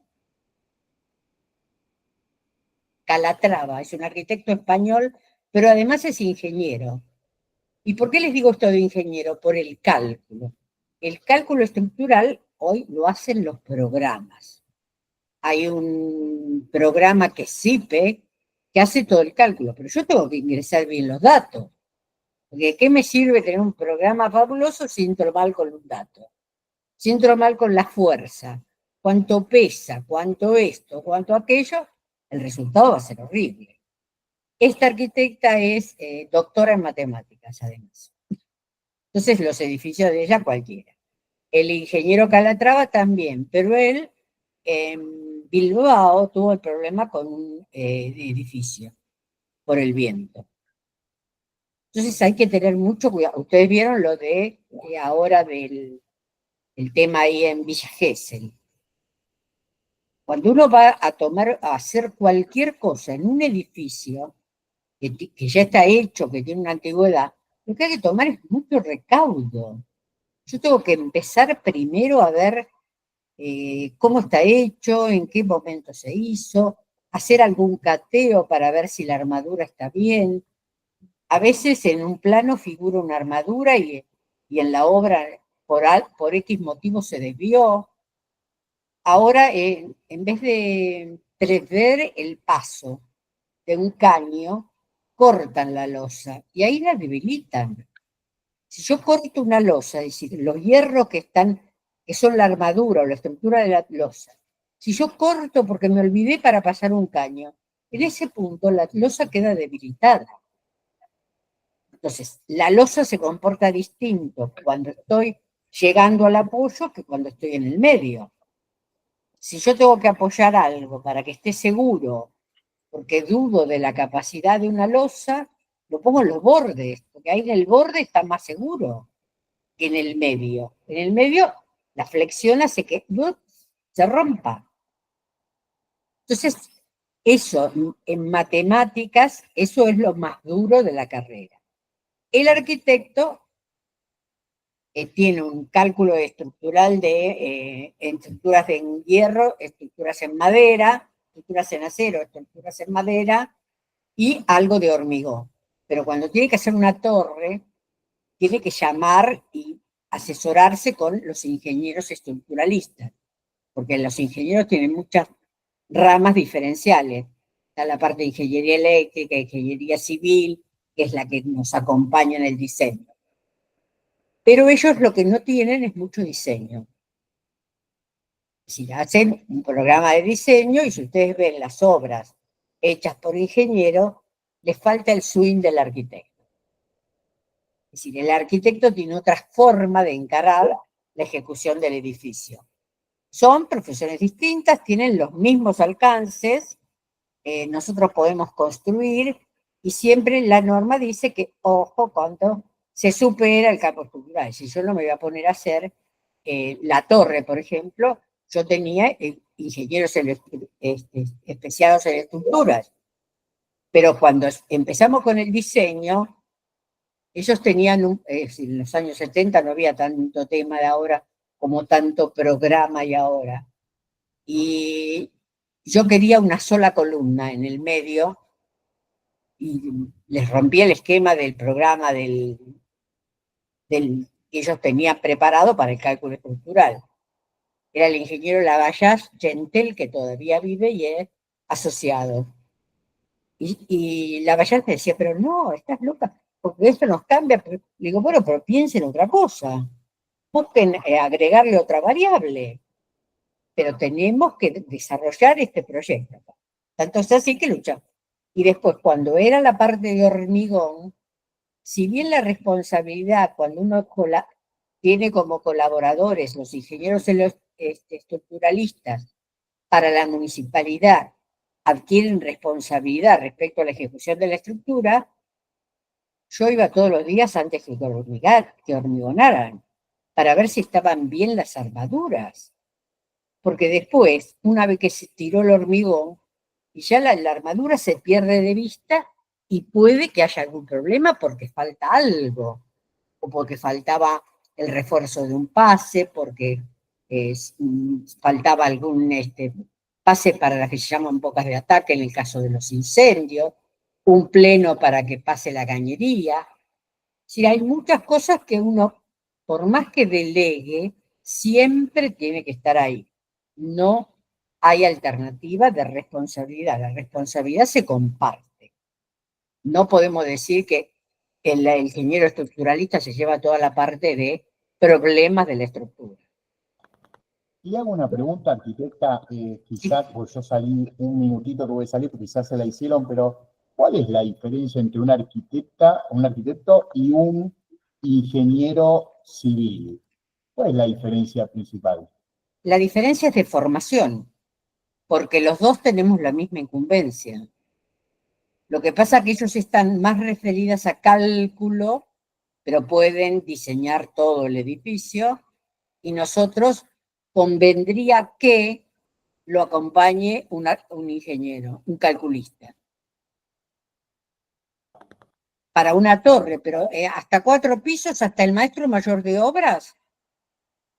Speaker 2: Calatrava, es un arquitecto español, pero además es ingeniero. ¿Y por qué les digo esto de ingeniero? Por el cálculo. El cálculo estructural hoy lo hacen los programas. Hay un programa que es CIPE que hace todo el cálculo, pero yo tengo que ingresar bien los datos. Porque ¿qué me sirve tener un programa fabuloso si entro mal con un dato? Si entro mal con la fuerza, cuánto pesa, cuánto esto, cuánto aquello, el resultado va a ser horrible. Esta arquitecta es doctora en matemáticas, además. Entonces, los edificios de ella, cualquiera. El ingeniero Calatrava también, pero él en Bilbao tuvo el problema con un edificio por el viento. Entonces hay que tener mucho cuidado. Ustedes vieron lo de ahora del el tema ahí en Villa Gesell. Cuando uno va a hacer cualquier cosa en un edificio que ya está hecho, que tiene una antigüedad, lo que hay que tomar es mucho recaudo. Yo tengo que empezar primero a ver cómo está hecho, en qué momento se hizo, hacer algún cateo para ver si la armadura está bien. A veces en un plano figura una armadura y en la obra por X motivo se desvió. Ahora, en vez de prever el paso de un caño, cortan la losa y ahí la debilitan. Si yo corto una losa, es decir, los hierros que son la armadura o la estructura de la losa, si yo corto porque me olvidé para pasar un caño, en ese punto la losa queda debilitada. Entonces, la losa se comporta distinto cuando estoy llegando al apoyo que cuando estoy en el medio. Si yo tengo que apoyar algo para que esté seguro, porque dudo de la capacidad de una losa, lo pongo en los bordes, porque ahí en el borde está más seguro que en el medio. En el medio la flexión hace que se rompa. Entonces, eso en matemáticas, eso es lo más duro de la carrera. El arquitecto tiene un cálculo estructural de estructuras en hierro, estructuras en madera, estructuras en acero, estructuras en madera y algo de hormigón. Pero cuando tiene que hacer una torre, tiene que llamar y asesorarse con los ingenieros estructuralistas, porque los ingenieros tienen muchas ramas diferenciales. Está la parte de ingeniería eléctrica, ingeniería civil, que es la que nos acompaña en el diseño. Pero ellos lo que no tienen es mucho diseño. Si hacen un programa de diseño y si ustedes ven las obras hechas por ingenieros, les falta el swing del arquitecto. Es decir, el arquitecto tiene otra forma de encarar la ejecución del edificio. Son profesiones distintas, tienen los mismos alcances, nosotros podemos construir y siempre la norma dice que, ojo, cuando se supera el campo estructural. Si yo no me voy a poner a hacer la torre, por ejemplo, yo tenía ingenieros especializados en estructuras, pero cuando empezamos con el diseño, ellos tenían, en los años 70 no había tanto tema de ahora como tanto programa y ahora. Y yo quería una sola columna en el medio y les rompí el esquema del programa que ellos tenían preparado para el cálculo estructural. Era el ingeniero Lavallasse Gentel, que todavía vive y es asociado. Y la Vallarta decía, pero no, estás loca, porque esto nos cambia. Le digo, bueno, pero piensen otra cosa. Busquen agregarle otra variable, pero tenemos que desarrollar este proyecto. Tanto es así que luchamos. Y después, cuando era la parte de hormigón, si bien la responsabilidad, cuando uno tiene como colaboradores los ingenieros y los estructuralistas para la municipalidad, adquieren responsabilidad respecto a la ejecución de la estructura, yo iba todos los días antes que hormigonaran, para ver si estaban bien las armaduras. Porque después, una vez que se tiró el hormigón, y ya la armadura se pierde de vista y puede que haya algún problema porque falta algo, o porque faltaba el refuerzo de un pase, porque faltaba algún pase para las que se llaman bocas de ataque en el caso de los incendios, un pleno para que pase la cañería. Si hay muchas cosas que uno, por más que delegue, siempre tiene que estar ahí. No hay alternativa de responsabilidad. La responsabilidad se comparte. No podemos decir que el ingeniero estructuralista se lleva toda la parte de problemas de la estructura.
Speaker 1: Y hago una pregunta, arquitecta, quizás, pues yo salí un minutito que voy a salir, porque quizás se la hicieron, pero ¿cuál es la diferencia entre un arquitecto y un ingeniero civil? ¿Cuál es la diferencia principal?
Speaker 2: La diferencia es de formación, porque los dos tenemos la misma incumbencia. Lo que pasa es que ellos están más referidas a cálculo, pero pueden diseñar todo el edificio, y nosotros convendría que lo acompañe un ingeniero, un calculista. Para una torre, pero hasta 4 pisos, hasta el maestro mayor de obras,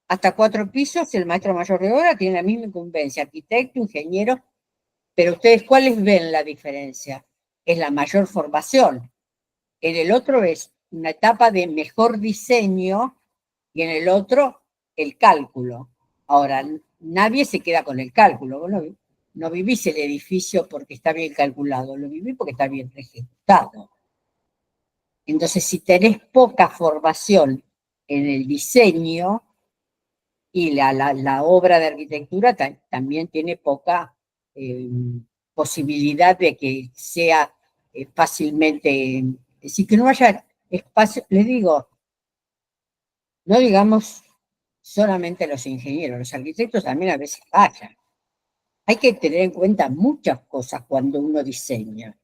Speaker 2: hasta 4 pisos, el maestro mayor de obras tiene la misma incumbencia, arquitecto, ingeniero, pero ustedes, ¿cuáles ven la diferencia? Es la mayor formación. En el otro es una etapa de mejor diseño y en el otro el cálculo. Ahora, nadie se queda con el cálculo. Vos no vivís el edificio porque está bien calculado, lo vivís porque está bien ejecutado. Entonces, si tenés poca formación en el diseño y la obra de arquitectura también tiene poca posibilidad de que sea fácilmente, es decir, que no haya espacio, les digo, no digamos solamente los ingenieros, los arquitectos también a veces fallan. Hay que tener en cuenta muchas cosas cuando uno diseña.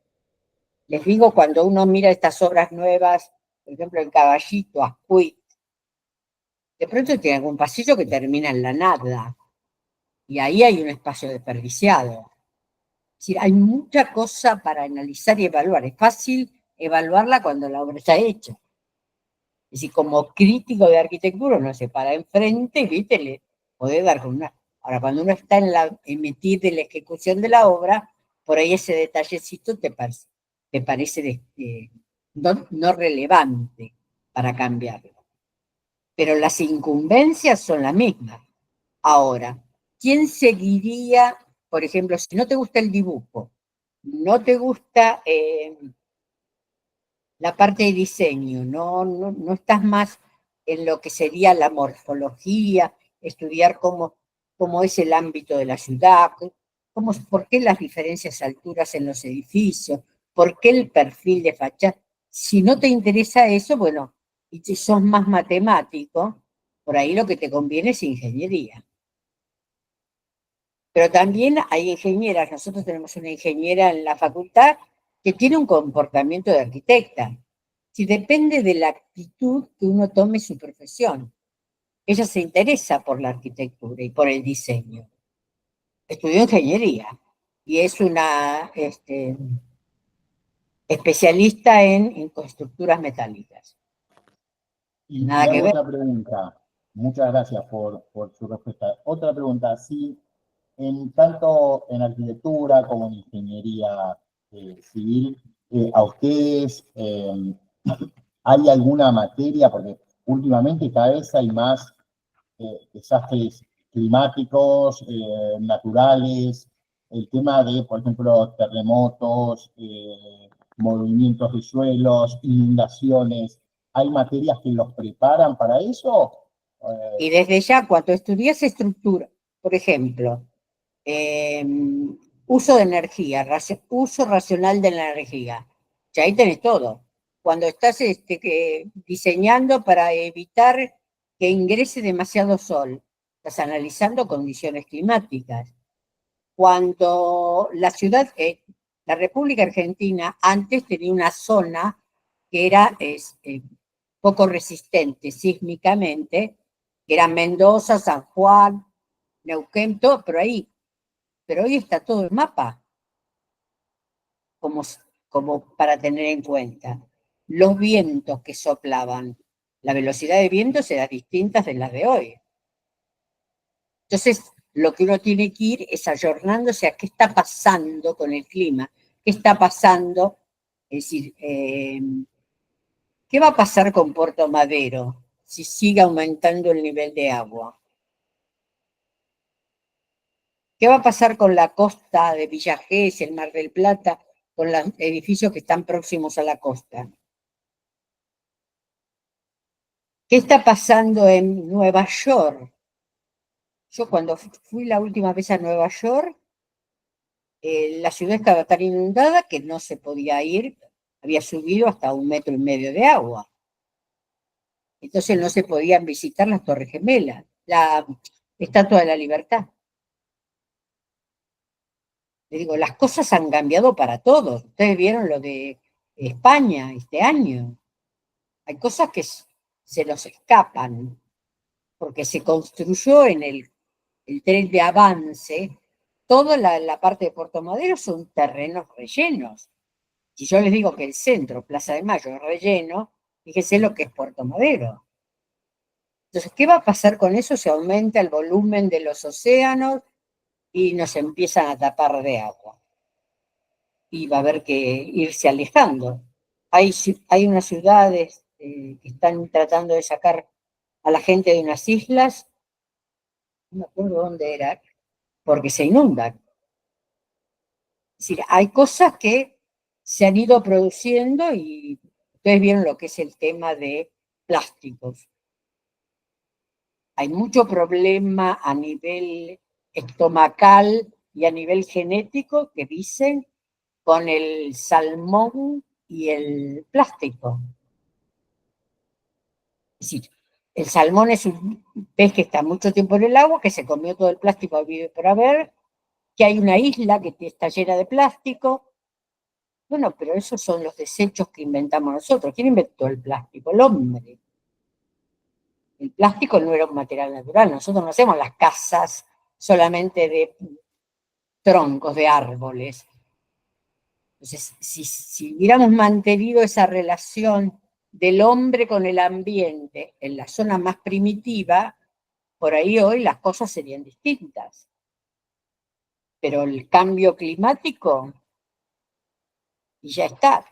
Speaker 2: Les digo, cuando uno mira estas obras nuevas, por ejemplo, en Caballito, Ascuy, de pronto tiene algún pasillo que termina en la nada, y ahí hay un espacio desperdiciado. Es decir, hay mucha cosa para analizar y evaluar. Es fácil evaluarla cuando la obra está hecha. Es decir, como crítico de arquitectura uno se para enfrente y, viste, le podés dar con una... Ahora, cuando uno está metido en la ejecución de la obra, por ahí ese detallecito te parece no relevante para cambiarlo. Pero las incumbencias son las mismas. Ahora, ¿quién seguiría, por ejemplo, si no te gusta el dibujo, no te gusta la parte de diseño, no estás más en lo que sería la morfología, estudiar cómo es el ámbito de la ciudad, por qué las diferencias de alturas en los edificios, por qué el perfil de fachada? Si no te interesa eso, bueno, y si sos más matemático, por ahí lo que te conviene es ingeniería. Pero también hay ingenieras, nosotros tenemos una ingeniera en la facultad que tiene un comportamiento de arquitecta. Si depende de la actitud que uno tome su profesión. Ella se interesa por la arquitectura y por el diseño. Estudió ingeniería y es una especialista en estructuras metálicas.
Speaker 1: Y
Speaker 2: Nada
Speaker 1: le
Speaker 2: que
Speaker 1: hago
Speaker 2: ver.
Speaker 1: otra pregunta. Muchas gracias por su respuesta. Otra pregunta, si tanto en arquitectura como en ingeniería civil, a ustedes hay alguna materia, porque últimamente cada vez hay más desastres climáticos, naturales, el tema de, por ejemplo, terremotos, movimientos de suelos, inundaciones, ¿hay materias que los preparan para eso?
Speaker 2: Y desde ya, cuando estudias estructura, por ejemplo, eh, uso de energía, uso racional de la energía, ya ahí tenés todo. Cuando estás diseñando para evitar que ingrese demasiado sol, estás analizando condiciones climáticas. Cuando la República Argentina antes tenía una zona que era poco resistente sísmicamente, que eran Mendoza, San Juan, Neuquén, todo, pero hoy está todo el mapa como, como para tener en cuenta. Los vientos que soplaban, la velocidad de vientos era distinta de las de hoy. Entonces, lo que uno tiene que ir es ayornándose a qué está pasando con el clima, qué está pasando, es decir, ¿qué va a pasar con Puerto Madero si sigue aumentando el nivel de agua? ¿Qué va a pasar con la costa de Villa Gesell, el Mar del Plata, con los edificios que están próximos a la costa? ¿Qué está pasando en Nueva York? Yo cuando fui la última vez a Nueva York, la ciudad estaba tan inundada que no se podía ir, había subido hasta 1,5 metros de agua. Entonces no se podían visitar las Torres Gemelas, la Estatua de la Libertad. Le digo, las cosas han cambiado para todos. Ustedes vieron lo de España este año. Hay cosas que se nos escapan, porque se construyó en el tren de avance, toda la parte de Puerto Madero son terrenos rellenos. Si yo les digo que el centro, Plaza de Mayo, es relleno, fíjense lo que es Puerto Madero. Entonces, ¿qué va a pasar con eso? Se aumenta el volumen de los océanos y nos empiezan a tapar de agua. Y va a haber que irse alejando. Hay unas ciudades que están tratando de sacar a la gente de unas islas, no me acuerdo dónde era, porque se inundan. Es decir, hay cosas que se han ido produciendo y ustedes vieron lo que es el tema de plásticos. Hay mucho problema a nivel estomacal y a nivel genético que dicen con el salmón y el plástico. Es decir, el salmón es un pez que está mucho tiempo en el agua, que se comió todo el plástico habido por haber, que hay una isla que está llena de plástico. Bueno, pero esos son los desechos que inventamos nosotros. ¿Quién inventó el plástico? El hombre. El plástico no era un material natural. Nosotros no hacemos las casas solamente de troncos de árboles. Entonces, si hubiéramos mantenido esa relación del hombre con el ambiente en la zona más primitiva, por ahí hoy las cosas serían distintas. Pero el cambio climático, y ya está.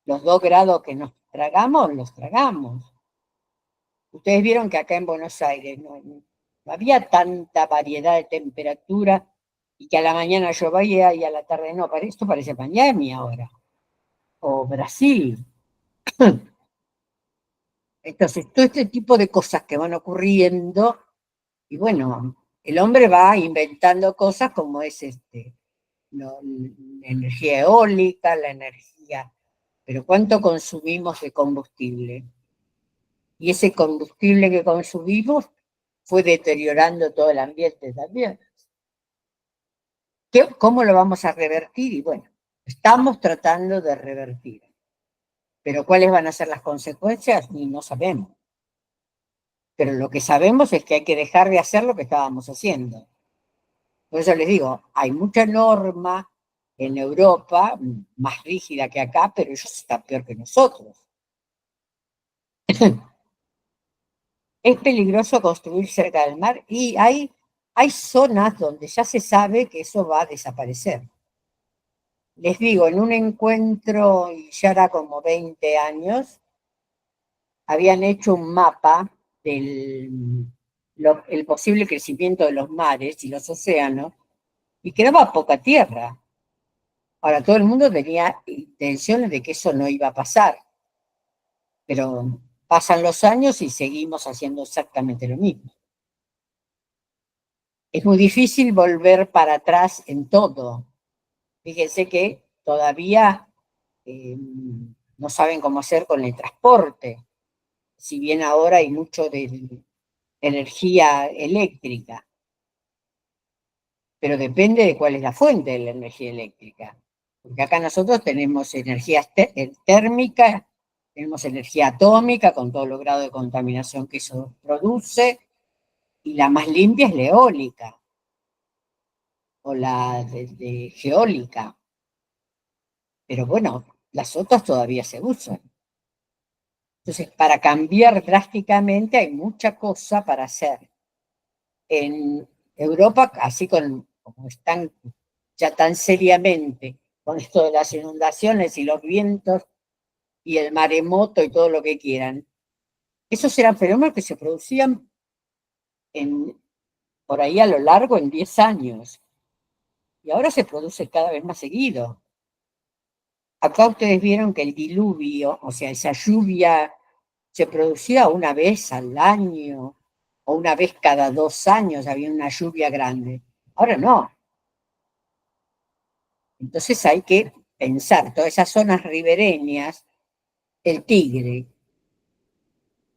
Speaker 2: Los 2 grados que nos tragamos, los tragamos. Ustedes vieron que acá en Buenos Aires no había tanta variedad de temperatura y que a la mañana llovía y a la tarde no. Esto parece Miami ahora. O Brasil. Entonces, todo este tipo de cosas que van ocurriendo, y bueno, el hombre va inventando cosas como es la energía eólica, la energía, pero ¿cuánto consumimos de combustible? Y ese combustible que consumimos fue deteriorando todo el ambiente también. ¿Cómo lo vamos a revertir? Y bueno, estamos tratando de revertir. Pero ¿cuáles van a ser las consecuencias? Ni no sabemos. Pero lo que sabemos es que hay que dejar de hacer lo que estábamos haciendo. Por eso les digo, hay mucha norma en Europa, más rígida que acá, pero ellos están peor que nosotros. Es peligroso construir cerca del mar y hay zonas donde ya se sabe que eso va a desaparecer. Les digo, en un encuentro, y ya era como 20 años, habían hecho un mapa del el posible crecimiento de los mares y los océanos, y quedaba poca tierra. Ahora, todo el mundo tenía intenciones de que eso no iba a pasar, pero pasan los años y seguimos haciendo exactamente lo mismo. Es muy difícil volver para atrás en todo. Fíjense que todavía no saben cómo hacer con el transporte, si bien ahora hay mucho de energía eléctrica, pero depende de cuál es la fuente de la energía eléctrica. Porque acá nosotros tenemos energía térmica, tenemos energía atómica con todo el grado de contaminación que eso produce, y la más limpia es la eólica o la de geólica. Pero bueno, las otras todavía se usan. Entonces, para cambiar drásticamente hay mucha cosa para hacer. En Europa, así como están ya tan seriamente con esto de las inundaciones y los vientos y el maremoto y todo lo que quieran, esos eran fenómenos que se producían por ahí a lo largo en 10 años y ahora se produce cada vez más seguido. Acá ustedes vieron que el diluvio, o sea, esa lluvia se producía una vez al año o una vez cada 2 años había una lluvia grande. Ahora no. Entonces hay que pensar todas esas zonas ribereñas, el Tigre,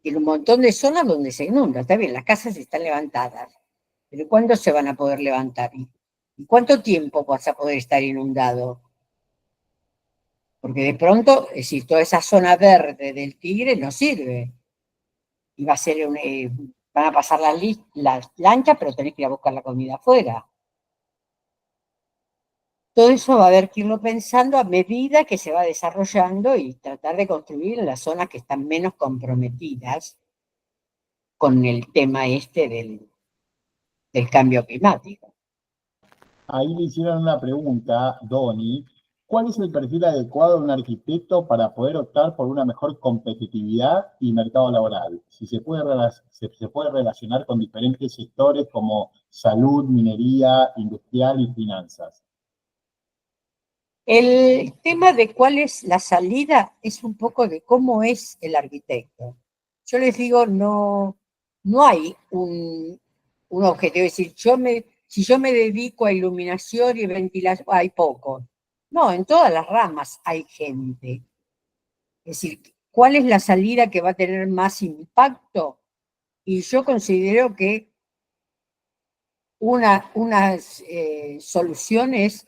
Speaker 2: tiene un montón de zonas donde se inunda. Está bien, las casas están levantadas, pero ¿cuándo se van a poder levantar? ¿Y cuánto tiempo vas a poder estar inundado? Porque de pronto, es decir, toda esa zona verde del Tigre no sirve. Y va a ser van a pasar las lanchas, pero tenés que ir a buscar la comida afuera. Todo eso va a haber que irlo pensando a medida que se va desarrollando y tratar de construir en las zonas que están menos comprometidas con el tema este del cambio climático.
Speaker 1: Ahí le hicieron una pregunta, Doni. ¿Cuál es el perfil adecuado de un arquitecto para poder optar por una mejor competitividad y mercado laboral? Si se puede relacionar con diferentes sectores como salud, minería, industrial y finanzas.
Speaker 2: El tema de cuál es la salida es un poco de cómo es el arquitecto. Yo les digo, no hay un objetivo, es decir, si yo me dedico a iluminación y ventilación, hay poco. No, en todas las ramas hay gente. Es decir, ¿cuál es la salida que va a tener más impacto? Y yo considero que unas soluciones,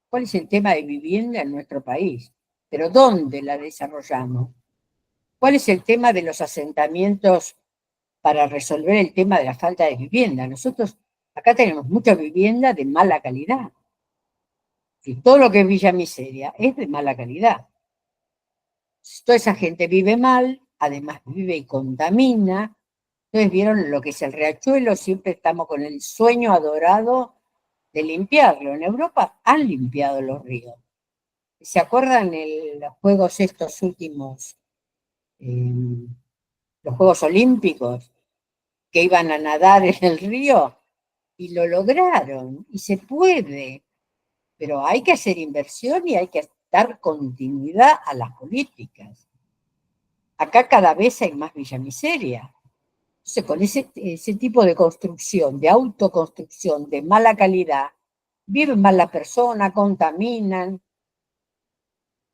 Speaker 2: ¿cuál es el tema de vivienda en nuestro país? ¿Pero dónde la desarrollamos? ¿Cuál es el tema de los asentamientos para resolver el tema de la falta de vivienda? Nosotros acá tenemos mucha vivienda de mala calidad. Y todo lo que es Villa Miseria es de mala calidad. Toda esa gente vive mal, además vive y contamina. Entonces vieron lo que es el riachuelo, siempre estamos con el sueño adorado de limpiarlo. En Europa han limpiado los ríos. ¿Se acuerdan los juegos estos últimos, eh, los Juegos Olímpicos, que iban a nadar en el río? Y lo lograron, y se puede, pero hay que hacer inversión y hay que dar continuidad a las políticas. Acá cada vez hay más villamiseria. Entonces, con ese tipo de construcción, de autoconstrucción, de mala calidad, viven mal la persona, contaminan.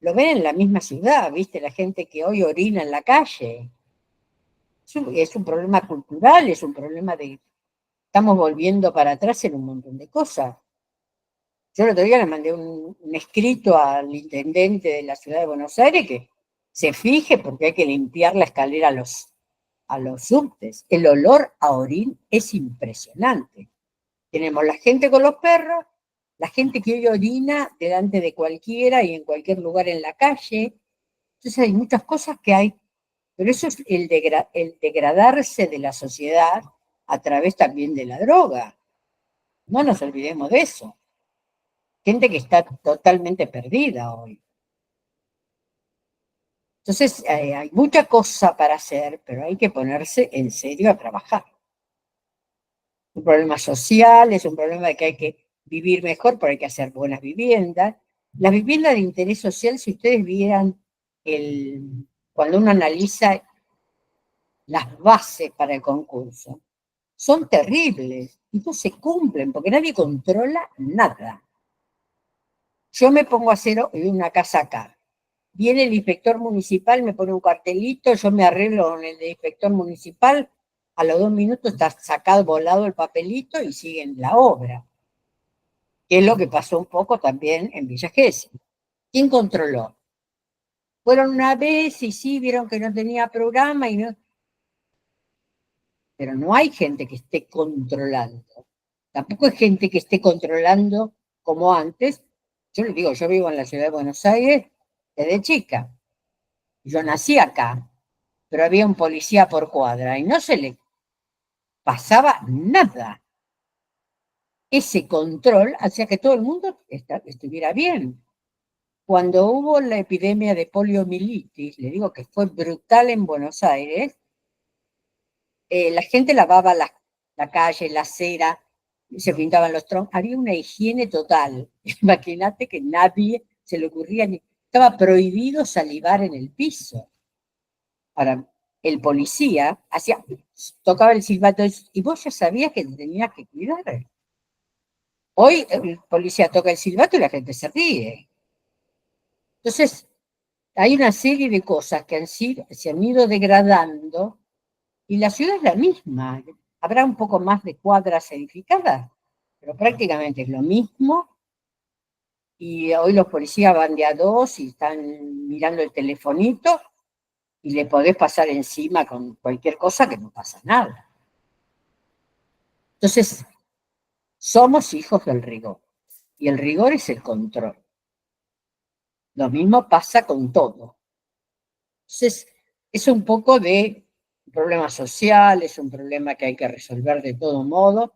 Speaker 2: Lo ven en la misma ciudad, ¿viste? La gente que hoy orina en la calle. Es un problema cultural, es un problema de... Estamos volviendo para atrás en un montón de cosas. Yo el otro día le mandé un escrito al intendente de la ciudad de Buenos Aires que se fije porque hay que limpiar la escalera a los subtes. El olor a orín es impresionante. Tenemos la gente con los perros, la gente que hoy orina delante de cualquiera y en cualquier lugar en la calle. Entonces hay muchas cosas que hay, pero eso es el degradarse de la sociedad a través también de la droga. No nos olvidemos de eso. Gente que está totalmente perdida hoy. Entonces hay mucha cosa para hacer, pero hay que ponerse en serio a trabajar. Un problema social, es un problema de que hay que vivir mejor, pero hay que hacer buenas viviendas. Las viviendas de interés social, si ustedes vieran cuando uno analiza las bases para el concurso, son terribles y no se cumplen porque nadie controla nada. Yo me pongo a hacer una casa acá. Viene el inspector municipal, me pone un cartelito, yo me arreglo con el inspector municipal, a los 2 minutos está sacado, volado el papelito y siguen la obra. Que es lo que pasó un poco también en Villa Gesell. ¿Quién controló? Fueron una vez y sí, vieron que no tenía programa y no. Pero no hay gente que esté controlando. Tampoco hay gente que esté controlando como antes. Yo les digo, yo vivo en la ciudad de Buenos Aires desde chica. Yo nací acá, pero había un policía por cuadra y no se le pasaba nada. Ese control hacía que todo el mundo estuviera bien. Cuando hubo la epidemia de poliomielitis, le digo que fue brutal en Buenos Aires, la gente lavaba la calle, la acera, se pintaban los troncos, había una higiene total. Imagínate que nadie se le ocurría, estaba prohibido salivar en el piso. Ahora, el policía tocaba el silbato y vos ya sabías que te tenías que cuidar. Hoy el policía toca el silbato y la gente se ríe. Entonces, hay una serie de cosas que se han ido degradando y la ciudad es la misma. Habrá un poco más de cuadras edificadas, pero prácticamente es lo mismo. Y hoy los policías van de a dos y están mirando el telefonito y le podés pasar encima con cualquier cosa que no pasa nada. Entonces, somos hijos del rigor y el rigor es el control. Lo mismo pasa con todo. Entonces, es un poco de un problema social, es un problema que hay que resolver de todo modo,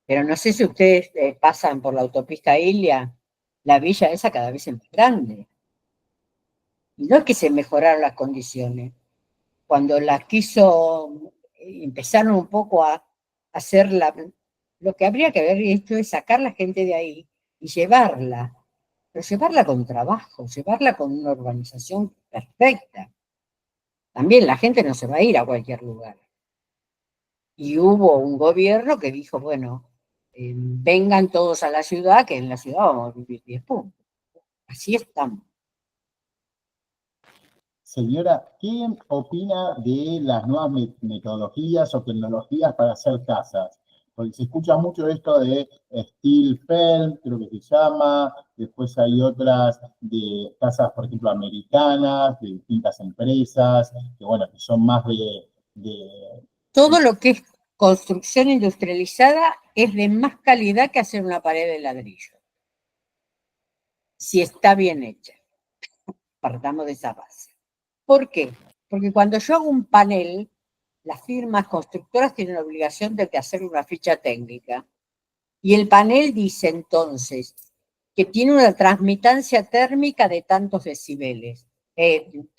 Speaker 2: pero no sé si ustedes pasan por la autopista Ilia, la villa esa cada vez es más grande. Y no es que se mejoraron las condiciones. Cuando las empezaron un poco a hacer lo que habría que haber hecho es sacar la gente de ahí y llevarla, pero llevarla con trabajo, llevarla con una urbanización perfecta. También la gente no se va a ir a cualquier lugar. Y hubo un gobierno que dijo, bueno, vengan todos a la ciudad, que en la ciudad vamos a vivir 10 puntos. Así estamos.
Speaker 1: Señora, ¿qué opina de las nuevas metodologías o tecnologías para hacer casas? Porque se escucha mucho esto de steel film, creo que se llama, después hay otras de casas, por ejemplo, americanas, de distintas empresas, que bueno, que son más
Speaker 2: Todo lo que es construcción industrializada es de más calidad que hacer una pared de ladrillo. Si está bien hecha. Partamos de esa base. ¿Por qué? Porque cuando yo hago un panel, las firmas constructoras tienen la obligación de hacer una ficha técnica. Y el panel dice entonces que tiene una transmitancia térmica de tantos decibeles,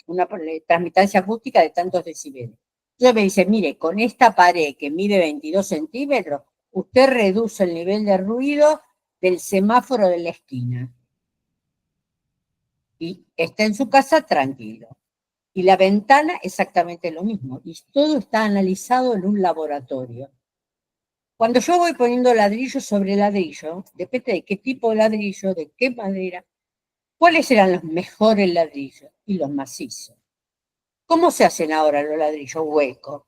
Speaker 2: una transmitancia acústica de tantos decibeles. Entonces me dice, mire, con esta pared que mide 22 centímetros, usted reduce el nivel de ruido del semáforo de la esquina. Y está en su casa tranquilo. Y la ventana exactamente lo mismo. Y todo está analizado en un laboratorio. Cuando yo voy poniendo ladrillo sobre ladrillo, depende de qué tipo de ladrillo, de qué madera, cuáles serán los mejores ladrillos y los macizos. ¿Cómo se hacen ahora los ladrillos huecos?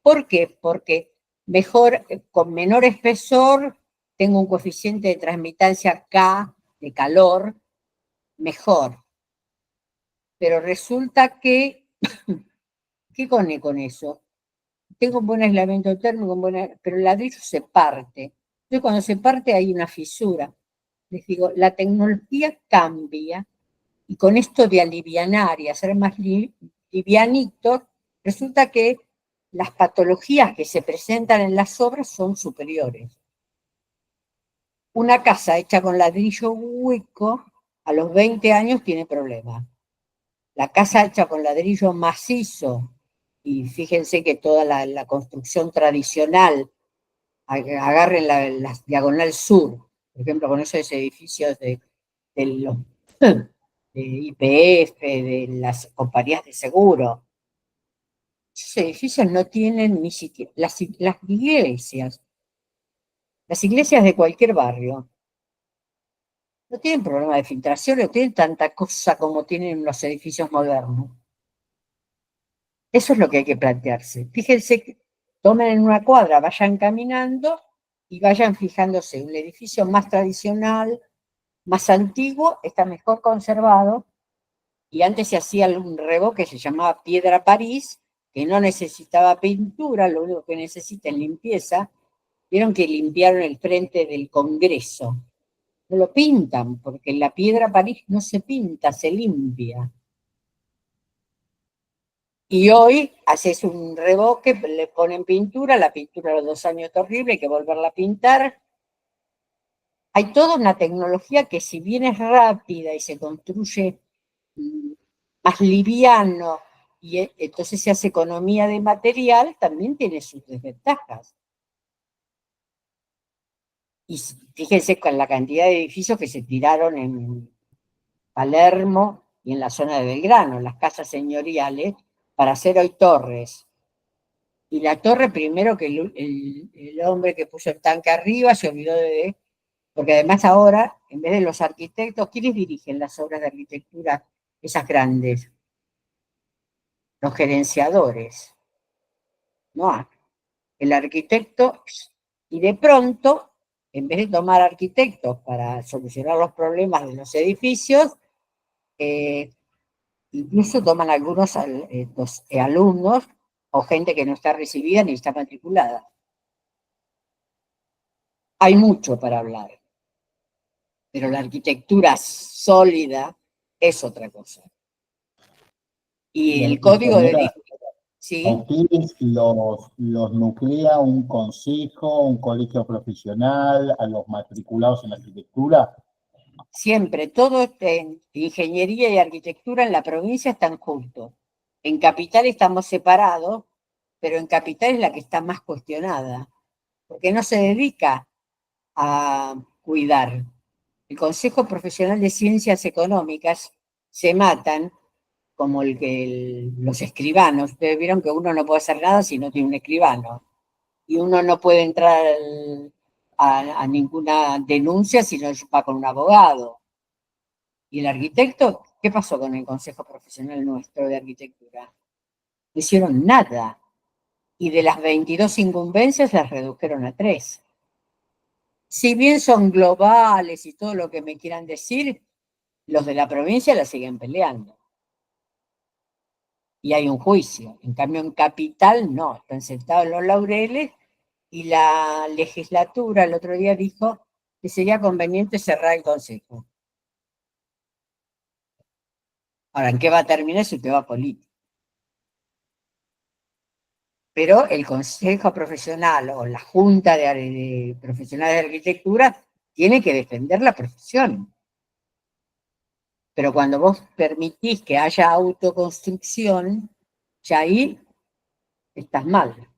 Speaker 2: ¿Por qué? Porque mejor, con menor espesor, tengo un coeficiente de transmitancia K, de calor, mejor. Pero resulta que, ¿qué con eso? Tengo un buen aislamiento térmico, pero el ladrillo se parte. Entonces, cuando se parte hay una fisura. Les digo, la tecnología cambia y con esto de alivianar y hacer más livianito, resulta que las patologías que se presentan en las obras son superiores. Una casa hecha con ladrillo hueco a los 20 años tiene problemas. La casa hecha con ladrillo macizo, y fíjense que toda la construcción tradicional, agarren la diagonal sur, por ejemplo, con esos edificios de los de YPF, de las compañías de seguro. Esos edificios no tienen ni siquiera las iglesias de cualquier barrio, no tienen problema de filtración, no tienen tanta cosa como tienen los edificios modernos. Eso es lo que hay que plantearse. Fíjense, que tomen en una cuadra, vayan caminando y vayan fijándose. Un edificio más tradicional, más antiguo, está mejor conservado. Y antes se hacía un revoque que se llamaba Piedra París, que no necesitaba pintura, lo único que necesita es limpieza. Vieron que limpiaron el frente del Congreso. No lo pintan, porque la Piedra París no se pinta, se limpia. Y hoy haces un revoque, le ponen pintura, la pintura a los 2 años es horrible, hay que volverla a pintar. Hay toda una tecnología que, si bien es rápida y se construye más liviano, y entonces se hace economía de material, también tiene sus desventajas. Y fíjense con la cantidad de edificios que se tiraron en Palermo y en la zona de Belgrano, las casas señoriales, para hacer hoy torres. Y la torre, primero que el hombre que puso el tanque arriba se olvidó porque además ahora, en vez de los arquitectos, ¿quiénes dirigen las obras de arquitectura, esas grandes? Los gerenciadores. No, el arquitecto, y de pronto, en vez de tomar arquitectos para solucionar los problemas de los edificios, incluso toman algunos alumnos o gente que no está recibida ni está matriculada. Hay mucho para hablar, pero la arquitectura sólida es otra cosa. Y el código de... ¿Sí?
Speaker 1: ¿A ustedes los nuclea un consejo, un colegio profesional, a los matriculados en la arquitectura?
Speaker 2: Siempre, todo en ingeniería y arquitectura en la provincia están juntos. En Capital estamos separados, pero en Capital es la que está más cuestionada, porque no se dedica a cuidar. El Consejo Profesional de Ciencias Económicas se matan como los escribanos. Ustedes vieron que uno no puede hacer nada si no tiene un escribano. Y uno no puede entrar a ninguna denuncia si no va con un abogado. ¿Y el arquitecto? ¿Qué pasó con el Consejo Profesional nuestro de Arquitectura? No hicieron nada. Y de las 22 incumbencias las redujeron a 3. Si bien son globales y todo lo que me quieran decir, los de la provincia la siguen peleando. Y hay un juicio. En cambio, en Capital no, están sentados en los laureles, y la legislatura el otro día dijo que sería conveniente cerrar el Consejo. Ahora, ¿en qué va a terminar? Es un tema político. Pero el Consejo Profesional o la Junta de Profesionales de Arquitectura tiene que defender la profesión. Pero cuando vos permitís que haya autoconstrucción, ya ahí estás mal.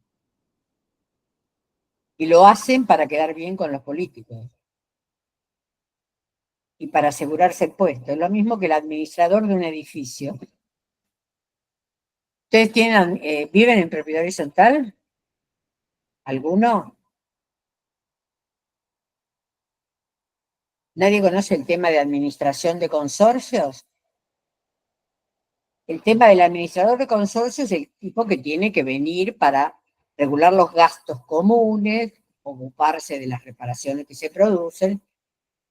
Speaker 2: Y lo hacen para quedar bien con los políticos y para asegurarse el puesto. Es lo mismo que el administrador de un edificio. ¿Ustedes viven en propiedad horizontal? ¿Alguno? ¿Nadie conoce el tema de administración de consorcios? El tema del administrador de consorcios es el tipo que tiene que venir para regular los gastos comunes, ocuparse de las reparaciones que se producen,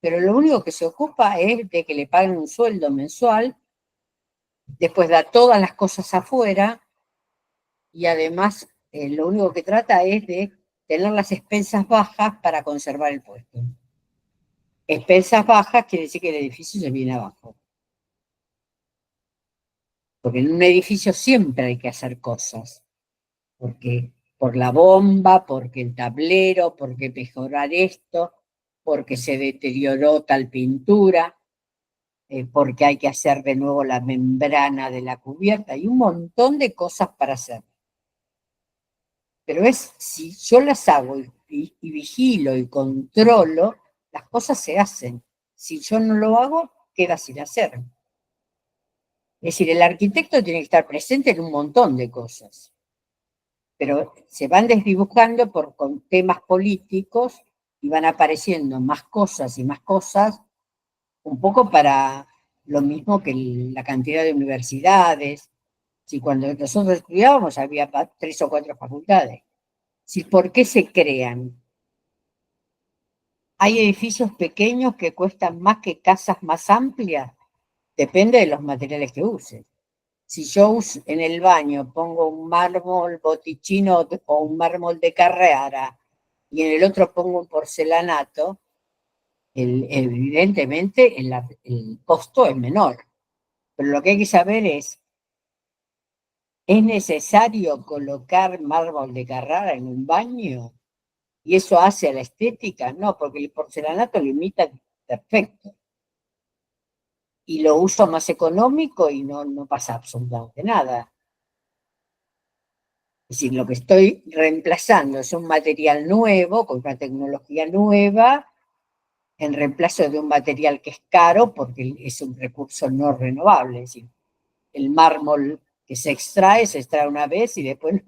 Speaker 2: pero lo único que se ocupa es de que le paguen un sueldo mensual, después da todas las cosas afuera, y además lo único que trata es de tener las expensas bajas para conservar el puesto. Expensas bajas quiere decir que el edificio se viene abajo. Porque en un edificio siempre hay que hacer cosas. Porque por la bomba, porque el tablero, porque mejorar esto, porque se deterioró tal pintura, porque hay que hacer de nuevo la membrana de la cubierta. Hay un montón de cosas para hacer. Pero si yo las hago y vigilo y controlo, las cosas se hacen. Si yo no lo hago, queda sin hacer. Es decir, el arquitecto tiene que estar presente en un montón de cosas, pero se van desdibujando con temas políticos y van apareciendo más cosas y más cosas, un poco para lo mismo que la cantidad de universidades. Si cuando nosotros estudiábamos había 3 o 4 facultades. Si, ¿por qué se crean? Hay edificios pequeños que cuestan más que casas más amplias. Depende de los materiales que uses. Si yo en el baño pongo un mármol Botticino o un mármol de Carrara y en el otro pongo un porcelanato, evidentemente el costo es menor. Pero lo que hay que saber ¿es necesario colocar mármol de Carrara en un baño? ¿Y eso hace a la estética? No, porque el porcelanato lo imita perfecto. Y lo uso más económico y no pasa absolutamente nada. Es decir, lo que estoy reemplazando es un material nuevo, con una tecnología nueva, en reemplazo de un material que es caro porque es un recurso no renovable. Es decir, el mármol que se extrae una vez y después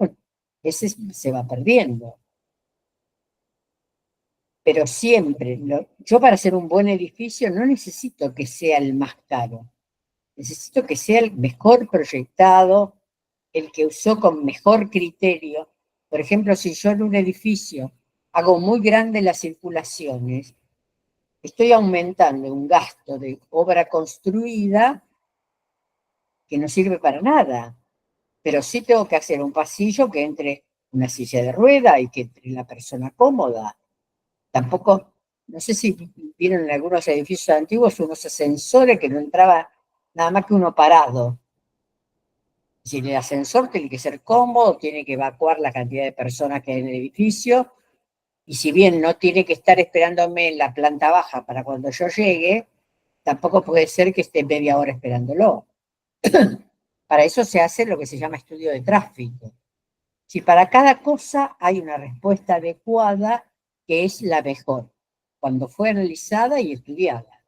Speaker 2: ese se va perdiendo. Pero siempre, yo para hacer un buen edificio no necesito que sea el más caro, necesito que sea el mejor proyectado, el que usó con mejor criterio. Por ejemplo, si yo en un edificio hago muy grande las circulaciones, estoy aumentando un gasto de obra construida que no sirve para nada, pero sí tengo que hacer un pasillo que entre una silla de rueda y que entre la persona cómoda. Tampoco, no sé si vieron en algunos edificios antiguos unos ascensores que no entraba nada más que uno parado. Si el ascensor tiene que ser cómodo, tiene que evacuar la cantidad de personas que hay en el edificio, y si bien no tiene que estar esperándome en la planta baja para cuando yo llegue, tampoco puede ser que esté media hora esperándolo. Para eso se hace lo que se llama estudio de tráfico. Si para cada cosa hay una respuesta adecuada, que es la mejor, cuando fue analizada y estudiada.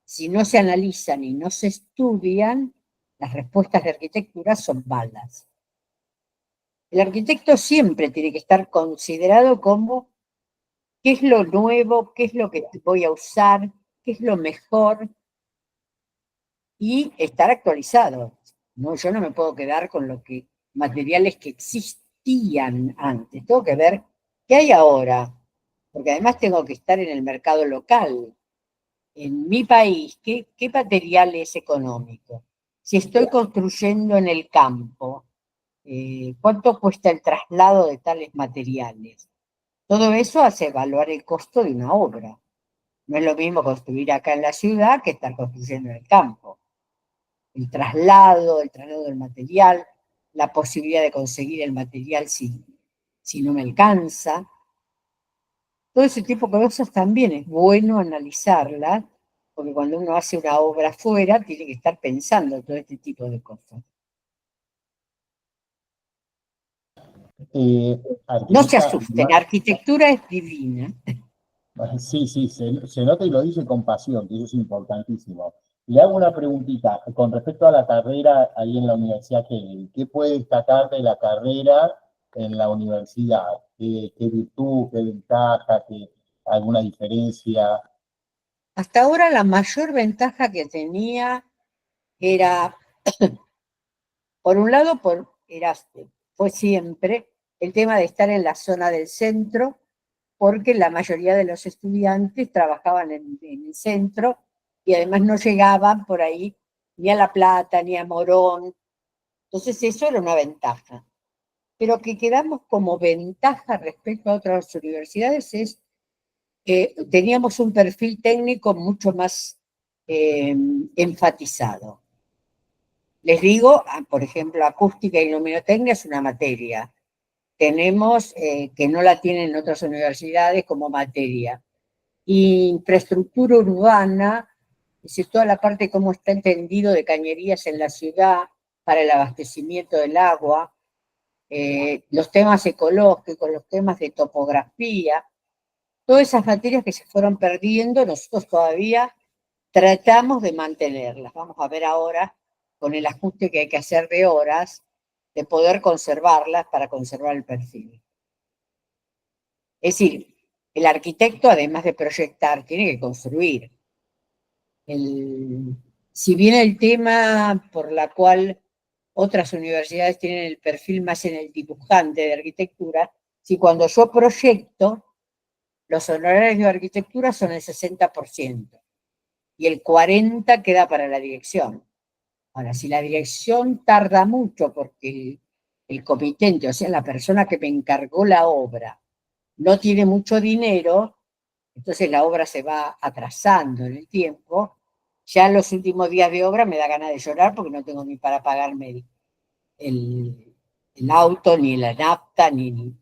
Speaker 2: Si no se analizan y no se estudian, las respuestas de arquitectura son malas. El arquitecto siempre tiene que estar considerado como qué es lo nuevo, qué es lo que voy a usar, qué es lo mejor, y estar actualizado. No, yo no me puedo quedar con materiales que existían antes. Tengo que ver qué hay ahora, porque además tengo que estar en el mercado local. En mi país, ¿qué material es económico? Si estoy construyendo en el campo, ¿cuánto cuesta el traslado de tales materiales? Todo eso hace evaluar el costo de una obra. No es lo mismo construir acá en la ciudad que estar construyendo en el campo. El traslado del material, la posibilidad de conseguir el material si no me alcanza. Todo ese tipo de cosas también es bueno analizarlas, porque cuando uno hace una obra afuera, tiene que estar pensando en todo este tipo de cosas. No se
Speaker 1: Arquitecta,
Speaker 2: asusten, arquitectura es divina.
Speaker 1: sí, sí, se nota y lo dice con pasión, que eso es importantísimo. Le hago una preguntita con respecto a la carrera ahí en la Universidad Kennedy. ¿Qué puede destacar de la carrera en la universidad? ¿Qué virtud, qué ventaja, alguna diferencia?
Speaker 2: Hasta ahora la mayor ventaja que tenía era, por un lado, fue siempre el tema de estar en la zona del centro, porque la mayoría de los estudiantes trabajaban en el centro y además no llegaban por ahí ni a La Plata ni a Morón. Entonces eso era una ventaja. Pero que quedamos como ventaja respecto a otras universidades es que teníamos un perfil técnico mucho más enfatizado. Les digo, por ejemplo, acústica y luminotecnia es una materia. Tenemos que no la tienen en otras universidades como materia. Infraestructura urbana, es decir, toda la parte de cómo está entendido de cañerías en la ciudad para el abastecimiento del agua, los temas ecológicos, los temas de topografía, Todas esas materias que se fueron perdiendo, nosotros todavía tratamos de mantenerlas. Vamos a ver ahora, con el ajuste que hay que hacer de horas, de poder conservarlas para conservar el perfil. Es decir, el arquitecto, además de proyectar, tiene que construir. Si bien el tema por la cual otras universidades tienen el perfil más en el dibujante de arquitectura, si cuando yo proyecto, los honorarios de arquitectura son el 60% y el 40% queda para la dirección. Ahora, si la dirección tarda mucho porque el comitente, o sea, la persona que me encargó la obra, no tiene mucho dinero, entonces la obra se va atrasando en el tiempo. Ya en los últimos días de obra me da ganas de llorar porque no tengo ni para pagarme el auto, ni la nafta, ni.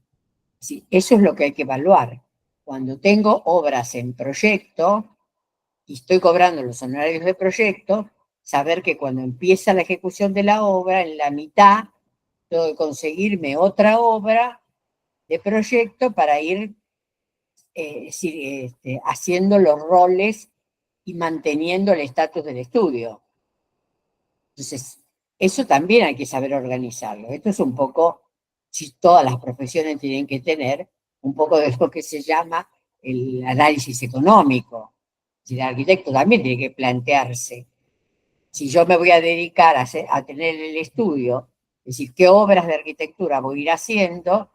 Speaker 2: Sí, eso es lo que hay que evaluar. Cuando tengo obras en proyecto y estoy cobrando los honorarios de proyecto, saber que cuando empieza la ejecución de la obra, en la mitad, tengo que conseguirme otra obra de proyecto para ir haciendo los roles y manteniendo el estatus del estudio. Entonces, eso también hay que saber organizarlo. Esto es un poco, si todas las profesiones tienen que tener, un poco de lo que se llama el análisis económico. Si el arquitecto también tiene que plantearse, si yo me voy a dedicar a tener el estudio, es decir, qué obras de arquitectura voy a ir haciendo,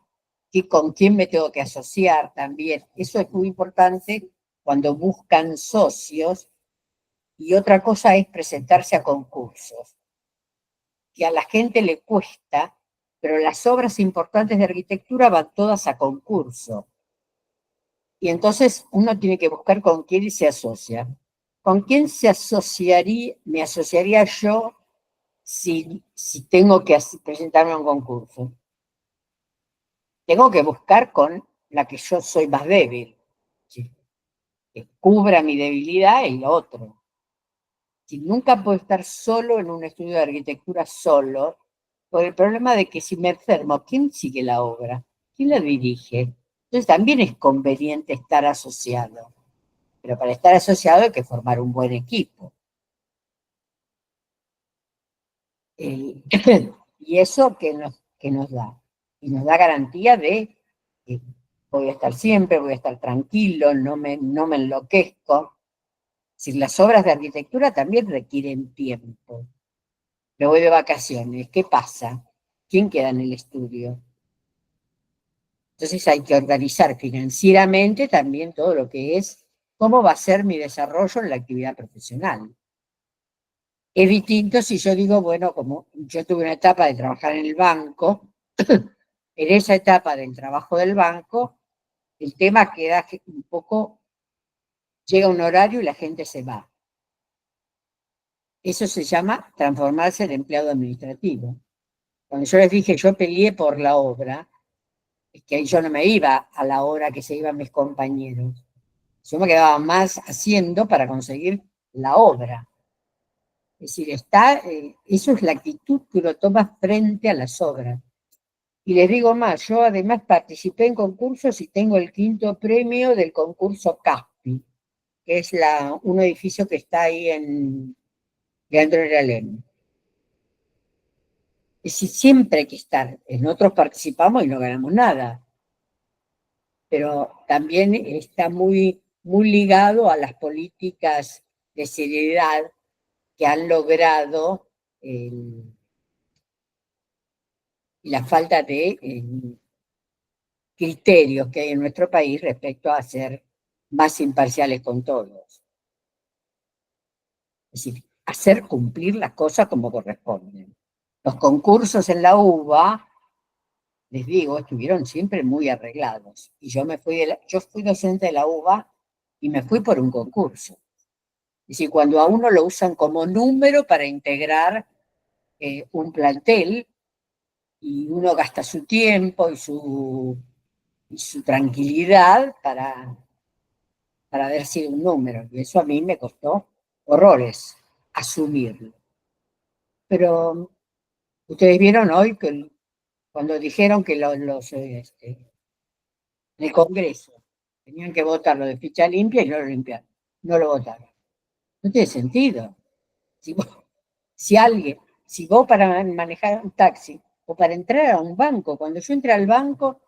Speaker 2: y con quién me tengo que asociar también. Eso es muy importante cuando buscan socios. Y otra cosa es presentarse a concursos, que a la gente le cuesta, pero las obras importantes de arquitectura van todas a concurso. Y entonces uno tiene que buscar con quién se asocia. ¿Con quién me asociaría yo si tengo que presentarme a un concurso? Tengo que buscar con la que yo soy más débil, ¿sí? Que cubra mi debilidad y lo otro. Si nunca puedo estar solo en un estudio de arquitectura solo, por el problema de que si me enfermo, ¿quién sigue la obra? ¿Quién la dirige? Entonces también es conveniente estar asociado, pero para estar asociado hay que formar un buen equipo. Y eso que nos da. Y nos da garantía de que voy a estar siempre, voy a estar tranquilo, no me enloquezco. Si las obras de arquitectura también requieren tiempo. Me voy de vacaciones, ¿qué pasa? ¿Quién queda en el estudio? Entonces hay que organizar financieramente también todo lo que es cómo va a ser mi desarrollo en la actividad profesional. Es distinto si yo digo, bueno, como yo tuve una etapa de trabajar en el banco, en esa etapa del trabajo del banco, el tema queda un poco, llega un horario y la gente se va. Eso se llama transformarse en empleado administrativo. Cuando yo les dije, yo peleé por la obra, es que yo no me iba a la hora que se iban mis compañeros. Yo me quedaba más haciendo para conseguir la obra. Es decir, eso es la actitud que uno toma frente a las obras. Y les digo más, yo además participé en concursos y tengo el quinto premio del concurso CASPI, que es un edificio que está ahí en Leandro Alem. Es decir, siempre hay que estar. En otros participamos y no ganamos nada, pero también está muy, muy ligado a las políticas de seriedad que han logrado la falta de criterios que hay en nuestro país respecto a ser más imparciales con todos. Es decir, hacer cumplir las cosas como corresponden. Los concursos en la UBA, les digo, estuvieron siempre muy arreglados. Y yo fui docente de la UBA y me fui por un concurso. Es decir, cuando a uno lo usan como número para integrar un plantel y uno gasta su tiempo y su tranquilidad para haber sido un número. Y eso a mí me costó horrores asumirlo. Pero ustedes vieron hoy cuando dijeron que el Congreso Tenían que votarlo de ficha limpia y no lo limpiaron. No lo votaron. No tiene sentido. Si vos, si vos para manejar un taxi o para entrar a un banco, cuando yo entré al banco,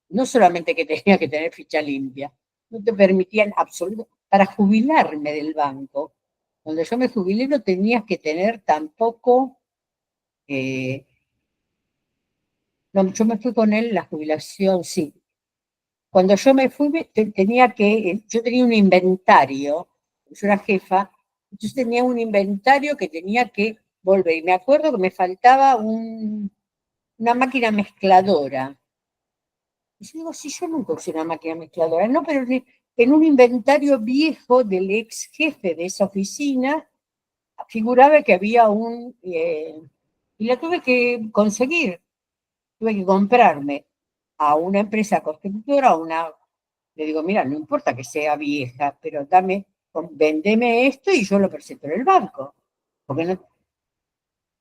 Speaker 2: no solamente que tenía que tener ficha limpia, no te permitían absolutamente, para jubilarme del banco, cuando yo me jubilé no tenías que tener tampoco, no, yo me fui con él, la jubilación, sí. Cuando yo me fui, yo tenía un inventario, yo era jefa, entonces tenía un inventario que tenía que volver. Y me acuerdo que me faltaba una máquina mezcladora. Y yo digo, sí, yo nunca usé una máquina mezcladora. No, pero en un inventario viejo del ex jefe de esa oficina, figuraba que había y la tuve que conseguir, tuve que comprarme a una empresa constructora, le digo, mira, no importa que sea vieja, pero vendeme esto y yo lo presento en el banco. Porque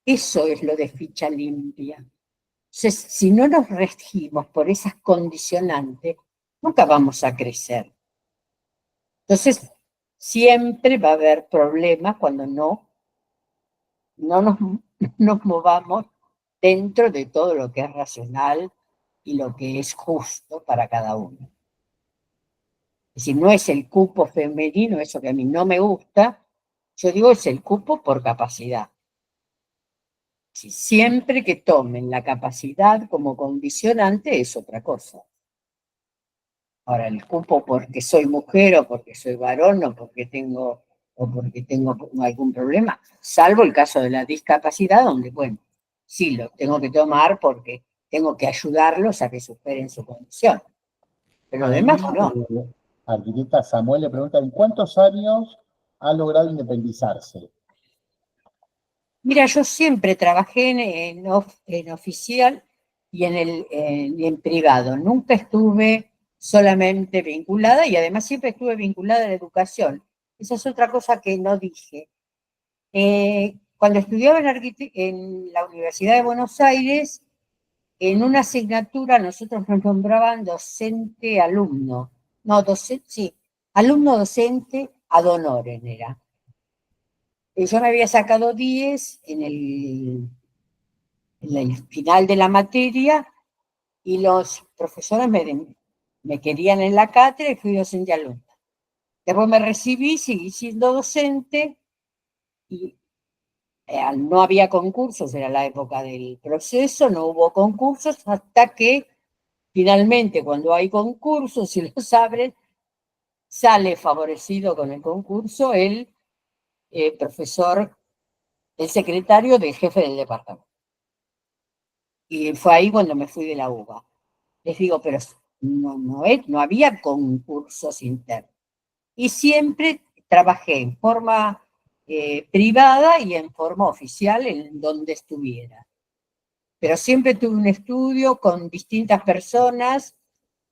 Speaker 2: eso es lo de ficha limpia. Entonces, si no nos regimos por esas condicionantes, nunca vamos a crecer. Entonces, siempre va a haber problemas cuando no nos movamos dentro de todo lo que es racional y lo que es justo para cada uno. Si no es el cupo femenino, eso que a mí no me gusta, yo digo es el cupo por capacidad. Si siempre que tomen la capacidad como condicionante es otra cosa. Ahora, el cupo porque soy mujer o porque soy varón o porque tengo algún problema, salvo el caso de la discapacidad, donde, bueno, sí, lo tengo que tomar porque tengo que ayudarlos a que superen su condición. Pero además,
Speaker 1: Ahí,
Speaker 2: no.
Speaker 1: arquitecta Samuel le pregunta, ¿en cuántos años ha logrado independizarse?
Speaker 2: Mira, yo siempre trabajé en oficial y en privado. Nunca estuve solamente vinculada y además siempre estuve vinculada a la educación. Esa es otra cosa que no dije. Cuando estudiaba en la Universidad de Buenos Aires, en una asignatura nosotros nos nombraban docente-alumno. No, docente, sí, alumno-docente ad honorem era. Yo me había sacado 10 en el final de la materia y los profesores me querían en la cátedra y fui docente alumna. Después me recibí, seguí siendo docente y no había concursos, era la época del proceso, no hubo concursos hasta que finalmente cuando hay concursos y los abren, sale favorecido con el concurso el profesor, el secretario del jefe del departamento. Y fue ahí cuando me fui de la UBA. Les digo, pero no había concursos internos. Y siempre trabajé en forma privada y en forma oficial en donde estuviera. Pero siempre tuve un estudio con distintas personas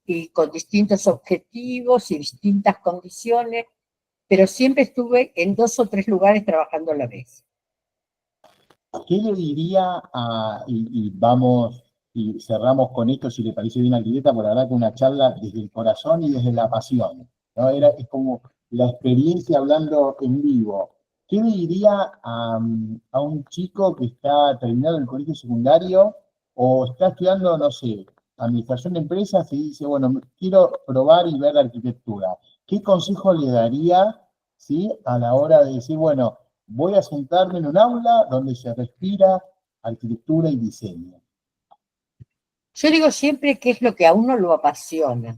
Speaker 2: y con distintos objetivos y distintas condiciones, pero siempre estuve en 2 o 3 lugares trabajando a la vez.
Speaker 1: ¿Qué le diría y vamos y cerramos con esto, si le parece bien, arquitecta, por la verdad que una charla desde el corazón y desde la pasión, ¿no? Es como la experiencia hablando en vivo. ¿Qué le diría a un chico que está terminando el colegio secundario o está estudiando, no sé, administración de empresas y dice, bueno, quiero probar y ver la arquitectura? ¿Qué consejo le daría, ¿sí?, a la hora de decir, bueno, voy a sentarme en un aula donde se respira arquitectura y diseño?
Speaker 2: Yo digo siempre que es lo que a uno lo apasiona.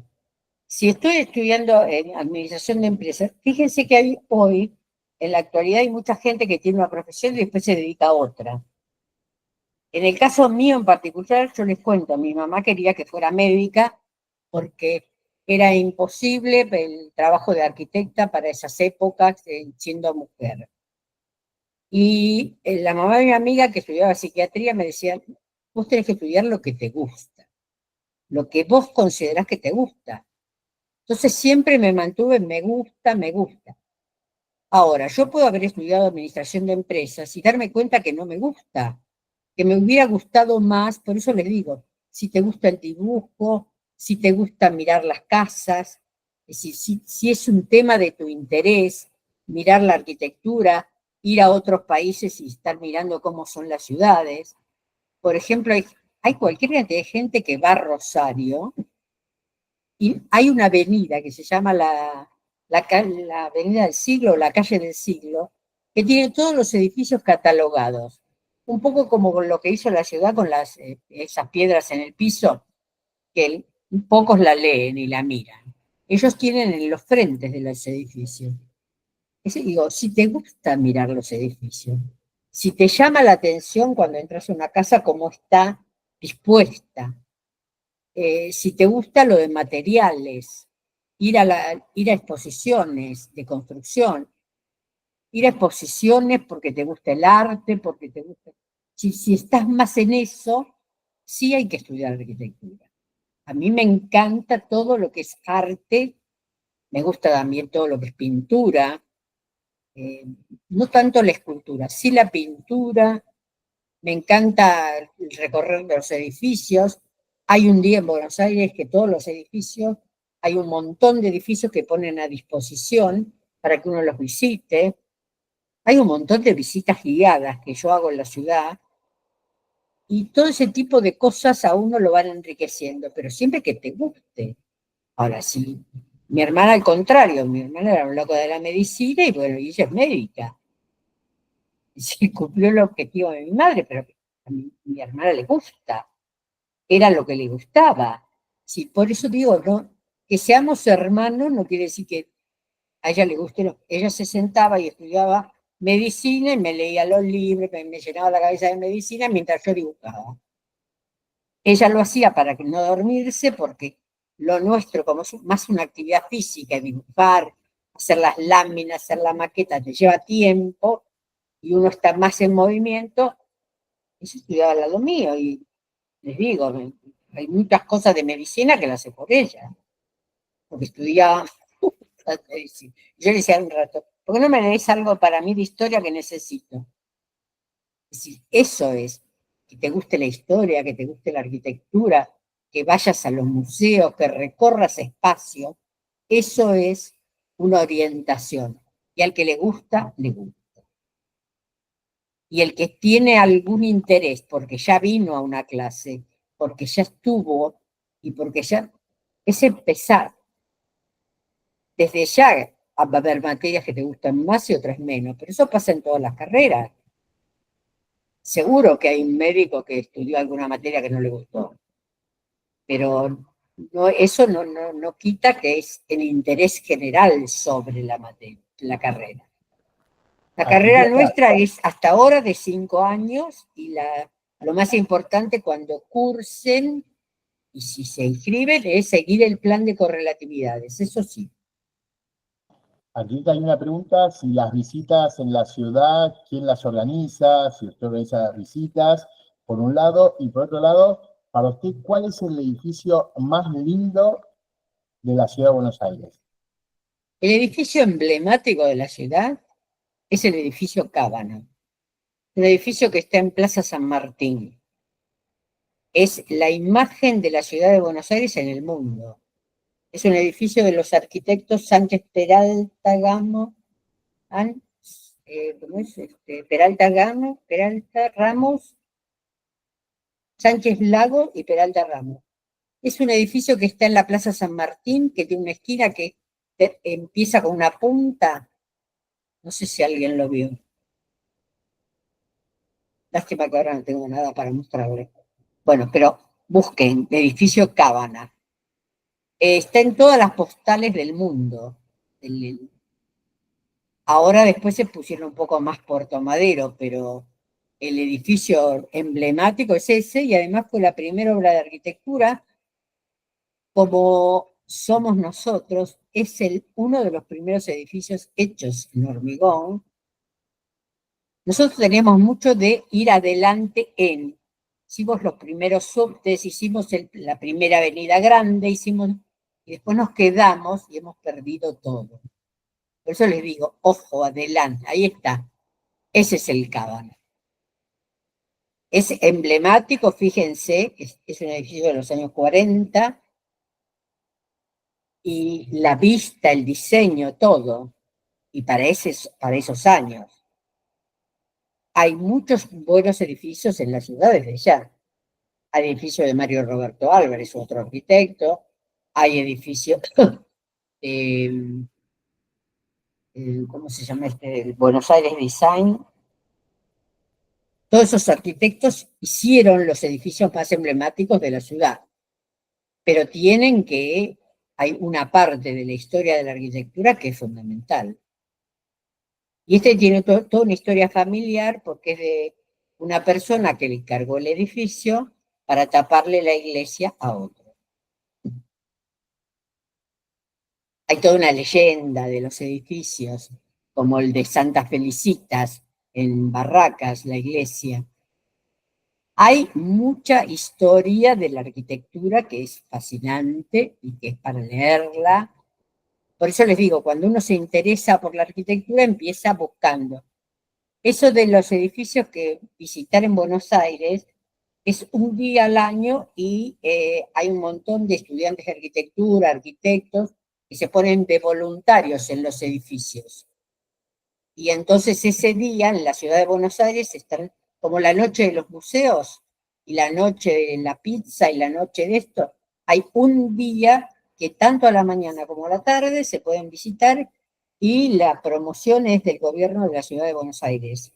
Speaker 2: Si estoy estudiando en administración de empresas, fíjense que hoy, en la actualidad, hay mucha gente que tiene una profesión y después se dedica a otra. En el caso mío en particular, yo les cuento, mi mamá quería que fuera médica porque era imposible el trabajo de arquitecta para esas épocas siendo mujer. Y la mamá de mi amiga que estudiaba psiquiatría me decía, vos tenés que estudiar lo que te gusta, lo que vos considerás que te gusta. Entonces siempre me mantuve, me gusta, me gusta. Ahora, yo puedo haber estudiado administración de empresas y darme cuenta que no me gusta, que me hubiera gustado más, por eso les digo, si te gusta el dibujo, si te gusta mirar las casas, Es decir, si es un tema de tu interés, mirar la arquitectura, ir a otros países y estar mirando cómo son las ciudades. Por ejemplo, hay cualquier cantidad de gente que va a Rosario y hay una avenida que se llama la Avenida del Siglo, la Calle del Siglo, que tiene todos los edificios catalogados. Un poco como con lo que hizo la ciudad con esas piedras en el piso, que pocos la leen y la miran. Ellos tienen en los frentes de los edificios. Digo, si te gusta mirar los edificios, si te llama la atención cuando entras a una casa cómo está dispuesta, si te gusta lo de materiales, ir a exposiciones de construcción, ir a exposiciones porque te gusta el arte, porque te gusta... Si estás más en eso, sí hay que estudiar arquitectura. A mí me encanta todo lo que es arte, me gusta también todo lo que es pintura, no tanto la escultura, sí la pintura, me encanta recorrer los edificios. Hay un día en Buenos Aires que todos los edificios, hay un montón de edificios que ponen a disposición para que uno los visite. Hay un montón de visitas guiadas que yo hago en la ciudad y todo ese tipo de cosas a uno lo van enriqueciendo, pero siempre que te guste. Ahora sí, mi hermana al contrario, mi hermana era un loco de la medicina y bueno, y ella es médica. Y sí, cumplió el objetivo de mi madre, pero a mi hermana le gusta, era lo que le gustaba. Sí, por eso digo, ¿no? Que seamos hermanos no quiere decir que a ella le guste. Ella se sentaba y estudiaba medicina y me leía los libros, me llenaba la cabeza de medicina mientras yo dibujaba. Ella lo hacía para que no dormirse, porque lo nuestro, como es más una actividad física, dibujar, hacer las láminas, hacer la maqueta, te lleva tiempo y uno está más en movimiento. Eso estudiaba al lado mío y les digo, hay muchas cosas de medicina que las sé por ella, porque estudiaba medicina. Yo le decía un rato, ¿por qué no me lees algo para mí de historia que necesito? Es decir, eso es, que te guste la historia, que te guste la arquitectura, que vayas a los museos, que recorras espacio, eso es una orientación. Y al que le gusta, le gusta. Y el que tiene algún interés, porque ya vino a una clase, porque ya estuvo y porque ya es empezar. Desde ya va a haber materias que te gustan más y otras menos, pero eso pasa en todas las carreras. Seguro que hay un médico que estudió alguna materia que no le gustó, pero no, eso no quita que es el interés general sobre la materia, la carrera. La carrera
Speaker 1: Arquitecta,
Speaker 2: nuestra es hasta ahora de 5 años y lo más importante cuando cursen y si se inscriben es seguir el plan de correlatividades, eso sí.
Speaker 1: aquí hay una pregunta, si las visitas en la ciudad, ¿quién las organiza? Si usted organiza las visitas, por un lado, y por otro lado, para usted, ¿cuál es el edificio más lindo de la ciudad de Buenos Aires?
Speaker 2: El edificio emblemático de la ciudad es el edificio Cábana, un edificio que está en Plaza San Martín. Es la imagen de la ciudad de Buenos Aires en el mundo. Es un edificio de los arquitectos Sánchez Peralta Gamo, ¿cómo es? Peralta Ramos, Sánchez Lago y Peralta Ramos. Es un edificio que está en la Plaza San Martín, que tiene una esquina que empieza con una punta. No sé si alguien lo vio. Lástima que ahora no tengo nada para mostrarle. Bueno, pero busquen, edificio Cábana. Está en todas las postales del mundo. Ahora después se pusieron un poco más Puerto Madero, pero el edificio emblemático es ese y además fue la primera obra de arquitectura. Como somos nosotros, es uno de los primeros edificios hechos en hormigón. Nosotros teníamos mucho de ir adelante hicimos los primeros subtes, hicimos la primera avenida grande, y después nos quedamos y hemos perdido todo. Por eso les digo, ojo, adelante, ahí está. Ese es el Cábana. Es emblemático, fíjense, es un edificio de los años 40. y la vista, el diseño, todo, y para esos años. Hay muchos buenos edificios en la ciudad desde ya. Hay edificios de Mario Roberto Álvarez, otro arquitecto, hay edificios, eh, ¿cómo se llama este? El Buenos Aires Design. Todos esos arquitectos hicieron los edificios más emblemáticos de la ciudad, pero hay una parte de la historia de la arquitectura que es fundamental. Y este tiene toda una historia familiar porque es de una persona que le encargó el edificio para taparle la iglesia a otro. Hay toda una leyenda de los edificios, como el de Santa Felicitas en Barracas, la iglesia. Hay mucha historia de la arquitectura que es fascinante y que es para leerla. Por eso les digo, cuando uno se interesa por la arquitectura, empieza buscando. Eso de los edificios que visitar en Buenos Aires es un día al año y hay un montón de estudiantes de arquitectura, arquitectos, que se ponen de voluntarios en los edificios. Y entonces ese día en la ciudad de Buenos Aires están como la noche de los museos y la noche de la pizza y la noche de esto. Hay un día que tanto a la mañana como a la tarde se pueden visitar y la promoción es del gobierno de la ciudad de Buenos Aires.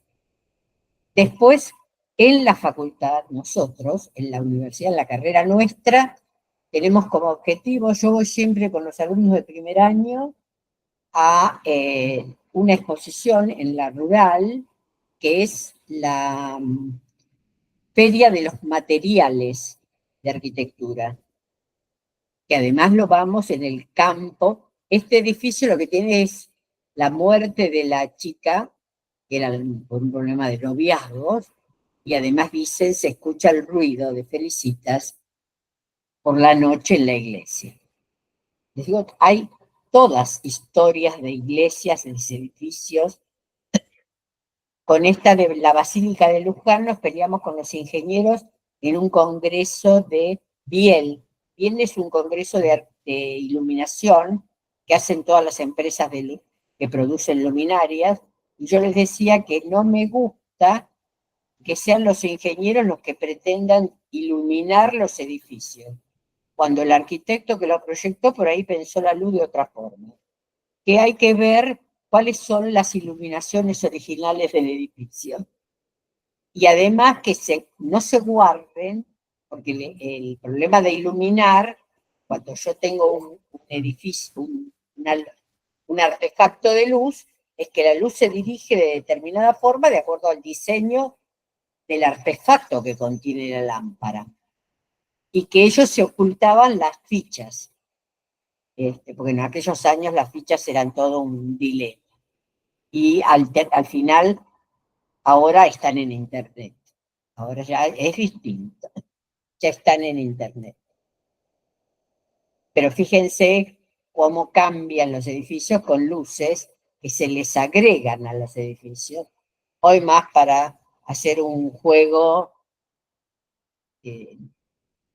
Speaker 2: Después, en la facultad, nosotros, en la universidad, en la carrera nuestra, tenemos como objetivo, yo voy siempre con los alumnos de primer año a una exposición en la rural, que es la Feria de los Materiales de Arquitectura, que además lo vamos en el campo. Este edificio lo que tiene es la muerte de la chica, que era por un problema de noviazgos, y además dicen, se escucha el ruido de Felicitas por la noche en la iglesia. Les digo, hay todas historias de iglesias, de edificios. Con esta de la Basílica de Luján nos peleamos con los ingenieros en un congreso de Biel. Biel es un congreso de iluminación que hacen todas las empresas que producen luminarias, y yo les decía que no me gusta que sean los ingenieros los que pretendan iluminar los edificios, cuando el arquitecto que lo proyectó por ahí pensó la luz de otra forma. Que hay que ver cuáles son las iluminaciones originales del edificio. Y además que no se guarden, porque el problema de iluminar, cuando yo tengo un edificio, un artefacto de luz, es que la luz se dirige de determinada forma de acuerdo al diseño del artefacto que contiene la lámpara. Y que ellos se ocultaban las fichas, porque en aquellos años las fichas eran todo un dilema. Y al final, ahora están en Internet. Ahora ya es distinto, ya están en Internet. Pero fíjense cómo cambian los edificios con luces que se les agregan a los edificios, hoy más para hacer un juego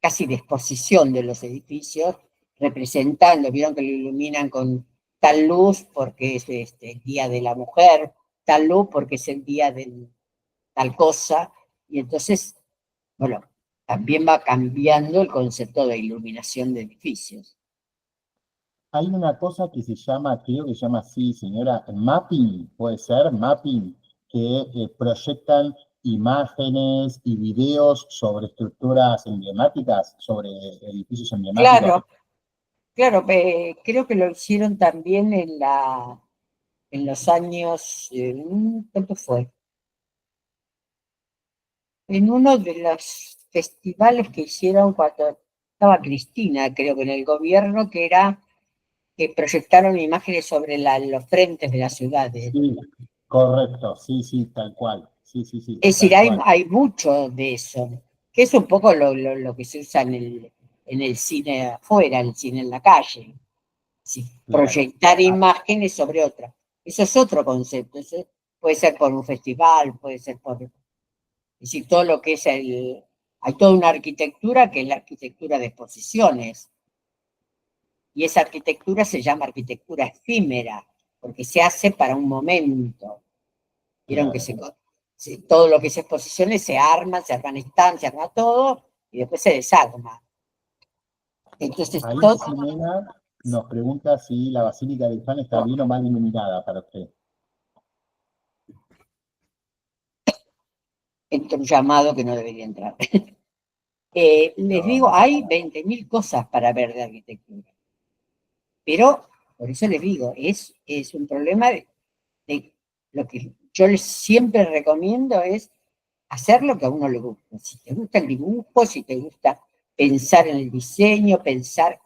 Speaker 2: casi de exposición de los edificios, representando, vieron que lo iluminan con tal luz porque es el Día de la Mujer, tal luz porque es el día de tal cosa, y entonces, bueno, también va cambiando el concepto de iluminación de edificios.
Speaker 1: Hay una cosa que se llama, creo que se llama así, señora, mapping, puede ser, mapping, que proyectan imágenes y videos sobre estructuras emblemáticas, sobre edificios emblemáticos.
Speaker 2: Claro, claro, creo que lo hicieron también en los años, ¿cuánto fue? En uno de los festivales que hicieron cuando estaba Cristina, creo que en el gobierno, que era que proyectaron imágenes sobre los frentes de las ciudades.
Speaker 1: Sí, correcto, sí, sí, tal cual. Sí, sí, sí,
Speaker 2: Es decir,
Speaker 1: tal cual.
Speaker 2: hay mucho de eso, que es un poco lo que se usa en el cine afuera, el cine en la calle. Sí,
Speaker 1: Claro.
Speaker 2: proyectar imágenes sobre otra. Eso es otro concepto. Eso puede ser por un festival, puede ser por... Es decir, todo lo que es hay toda una arquitectura que es la arquitectura de exposiciones. Y esa arquitectura se llama arquitectura efímera, porque se hace para un momento. Vieron que todo lo que se exposiciones se arman estancias, se arma todo, y después se desarma. Entonces,
Speaker 1: Ahí
Speaker 2: todo,
Speaker 1: Ximena nos pregunta si la Basílica del Fan está bien o mal iluminada para usted.
Speaker 2: entra un llamado que no debería entrar. Les digo,
Speaker 1: No,
Speaker 2: hay 20.000 cosas para ver de arquitectura. Pero, por eso les digo, es un problema de lo que yo les siempre recomiendo es hacer lo que a uno le gusta. Si te gusta el dibujo, si te gusta pensar en el diseño, pensar,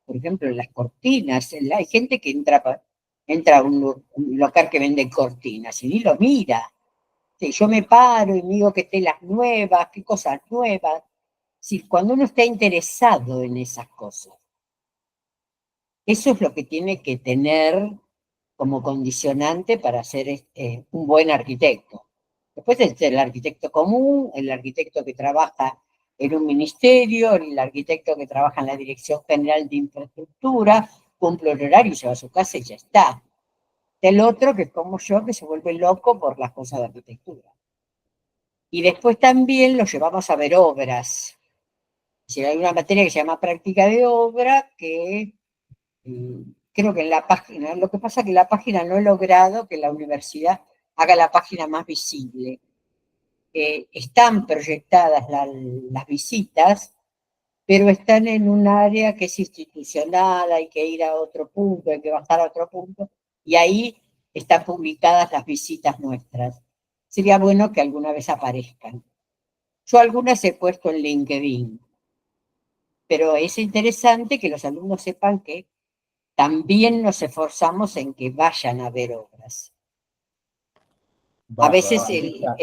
Speaker 2: por ejemplo, en las cortinas. Hay gente que entra a un local que vende cortinas y ni lo mira. Sí, yo me paro y me digo que telas nuevas, qué cosas nuevas. Sí, cuando uno está interesado en esas cosas, eso es lo que tiene que tener como condicionante para ser un buen arquitecto. Después está el arquitecto común, el arquitecto que trabaja en un ministerio, el arquitecto que trabaja en la Dirección General de Infraestructura, cumple el horario y se va a su casa y ya está. El otro, que es como yo, que se vuelve loco por las cosas de arquitectura. Y después también lo llevamos a ver obras. Si hay una materia que se llama práctica de obra, que creo que en la página, lo que pasa es que la página no he logrado que la universidad haga la página más visible. Están proyectadas las visitas, pero están en un área que es institucional, hay que ir a otro punto, hay que bajar a otro punto, y ahí están publicadas las visitas nuestras. Sería bueno que alguna vez aparezcan. Yo algunas he puesto en LinkedIn, pero es interesante que los alumnos sepan que también nos esforzamos en que vayan a ver obras. A
Speaker 1: bárbaro,
Speaker 2: veces
Speaker 1: arquitecta.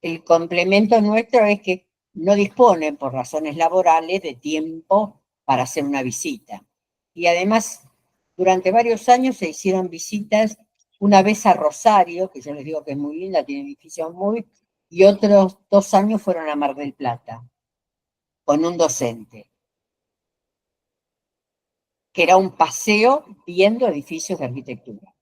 Speaker 2: el complemento nuestro es que no disponen, por razones laborales, de tiempo para hacer una visita. Y además, durante varios años se hicieron visitas, una vez a Rosario, que yo les digo que es muy linda, tiene edificios muy, y otros 2 años fueron a Mar del Plata, con un docente, que era un paseo viendo edificios de arquitectura.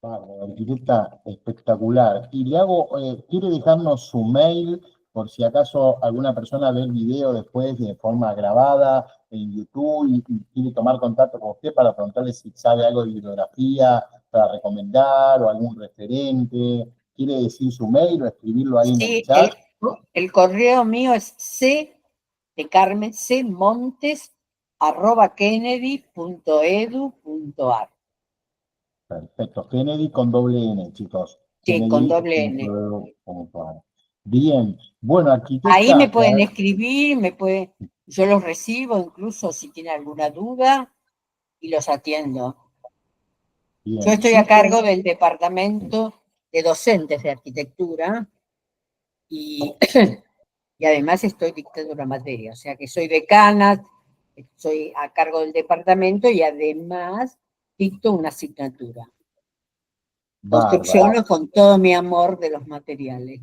Speaker 1: Bárbaro, arquitecta espectacular. Y le hago, ¿quiere dejarnos su mail por si acaso alguna persona ve el video después de forma grabada en YouTube y quiere tomar contacto con usted para preguntarle si sabe algo de bibliografía para recomendar o algún referente? ¿Quiere decir su mail o escribirlo ahí en el
Speaker 2: Sí,
Speaker 1: chat?
Speaker 2: el correo mío es de Carmen C. Montes @kennedy.edu.ar.
Speaker 1: Perfecto. Kennedy con doble N, chicos.
Speaker 2: Sí, con doble N.
Speaker 1: Kennedy.edu.ar. Bien. Bueno,
Speaker 2: Ahí me
Speaker 1: arquitecta,
Speaker 2: pueden escribir, yo los recibo, incluso si tienen alguna duda, y los atiendo. Yo
Speaker 1: bien.
Speaker 2: estoy a
Speaker 1: Siempre.
Speaker 2: cargo del departamento de docentes de arquitectura y, y además estoy dictando una materia, o sea que soy decana, soy a cargo del departamento y además dicto una asignatura.
Speaker 1: Bárbaro.
Speaker 2: Construcciones con todo mi amor de los materiales.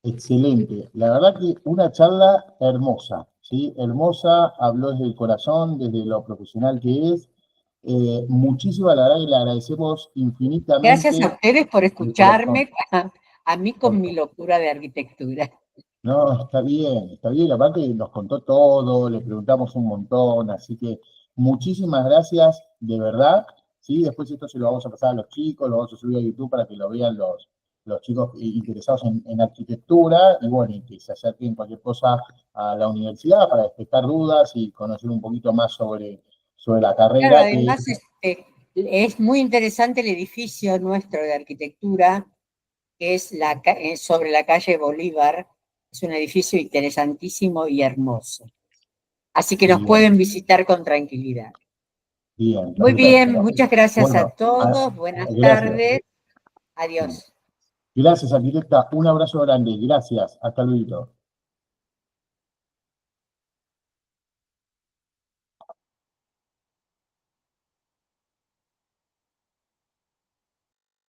Speaker 1: Excelente. La verdad que una charla hermosa, ¿sí? Hermosa, habló desde el corazón, desde lo profesional que es. Muchísimo, la verdad que le agradecemos
Speaker 2: Gracias a
Speaker 1: infinitamente
Speaker 2: ustedes por
Speaker 1: de corazón.
Speaker 2: escucharme, a mí con mi locura de arquitectura.
Speaker 1: No, está bien, está bien. Aparte nos contó todo, le preguntamos un montón, así que muchísimas gracias, de verdad. Sí, después esto se lo vamos a pasar a los chicos, lo vamos a subir a YouTube para que lo vean los chicos interesados en arquitectura y bueno, y que se acerquen cualquier cosa a la universidad para despejar dudas y conocer un poquito más sobre la
Speaker 2: Claro,
Speaker 1: carrera que
Speaker 2: además es muy interesante el edificio nuestro de arquitectura, que es sobre la calle Bolívar. Es un edificio interesantísimo y hermoso. Así que nos
Speaker 1: bien,
Speaker 2: pueden visitar con tranquilidad.
Speaker 1: bien,
Speaker 2: Muy bien,
Speaker 1: perfecto.
Speaker 2: muchas gracias a
Speaker 1: Bueno,
Speaker 2: todos. Buenas
Speaker 1: gracias.
Speaker 2: tardes. Adiós.
Speaker 1: Gracias, arquitecta. Un abrazo grande. Gracias. Hasta luego.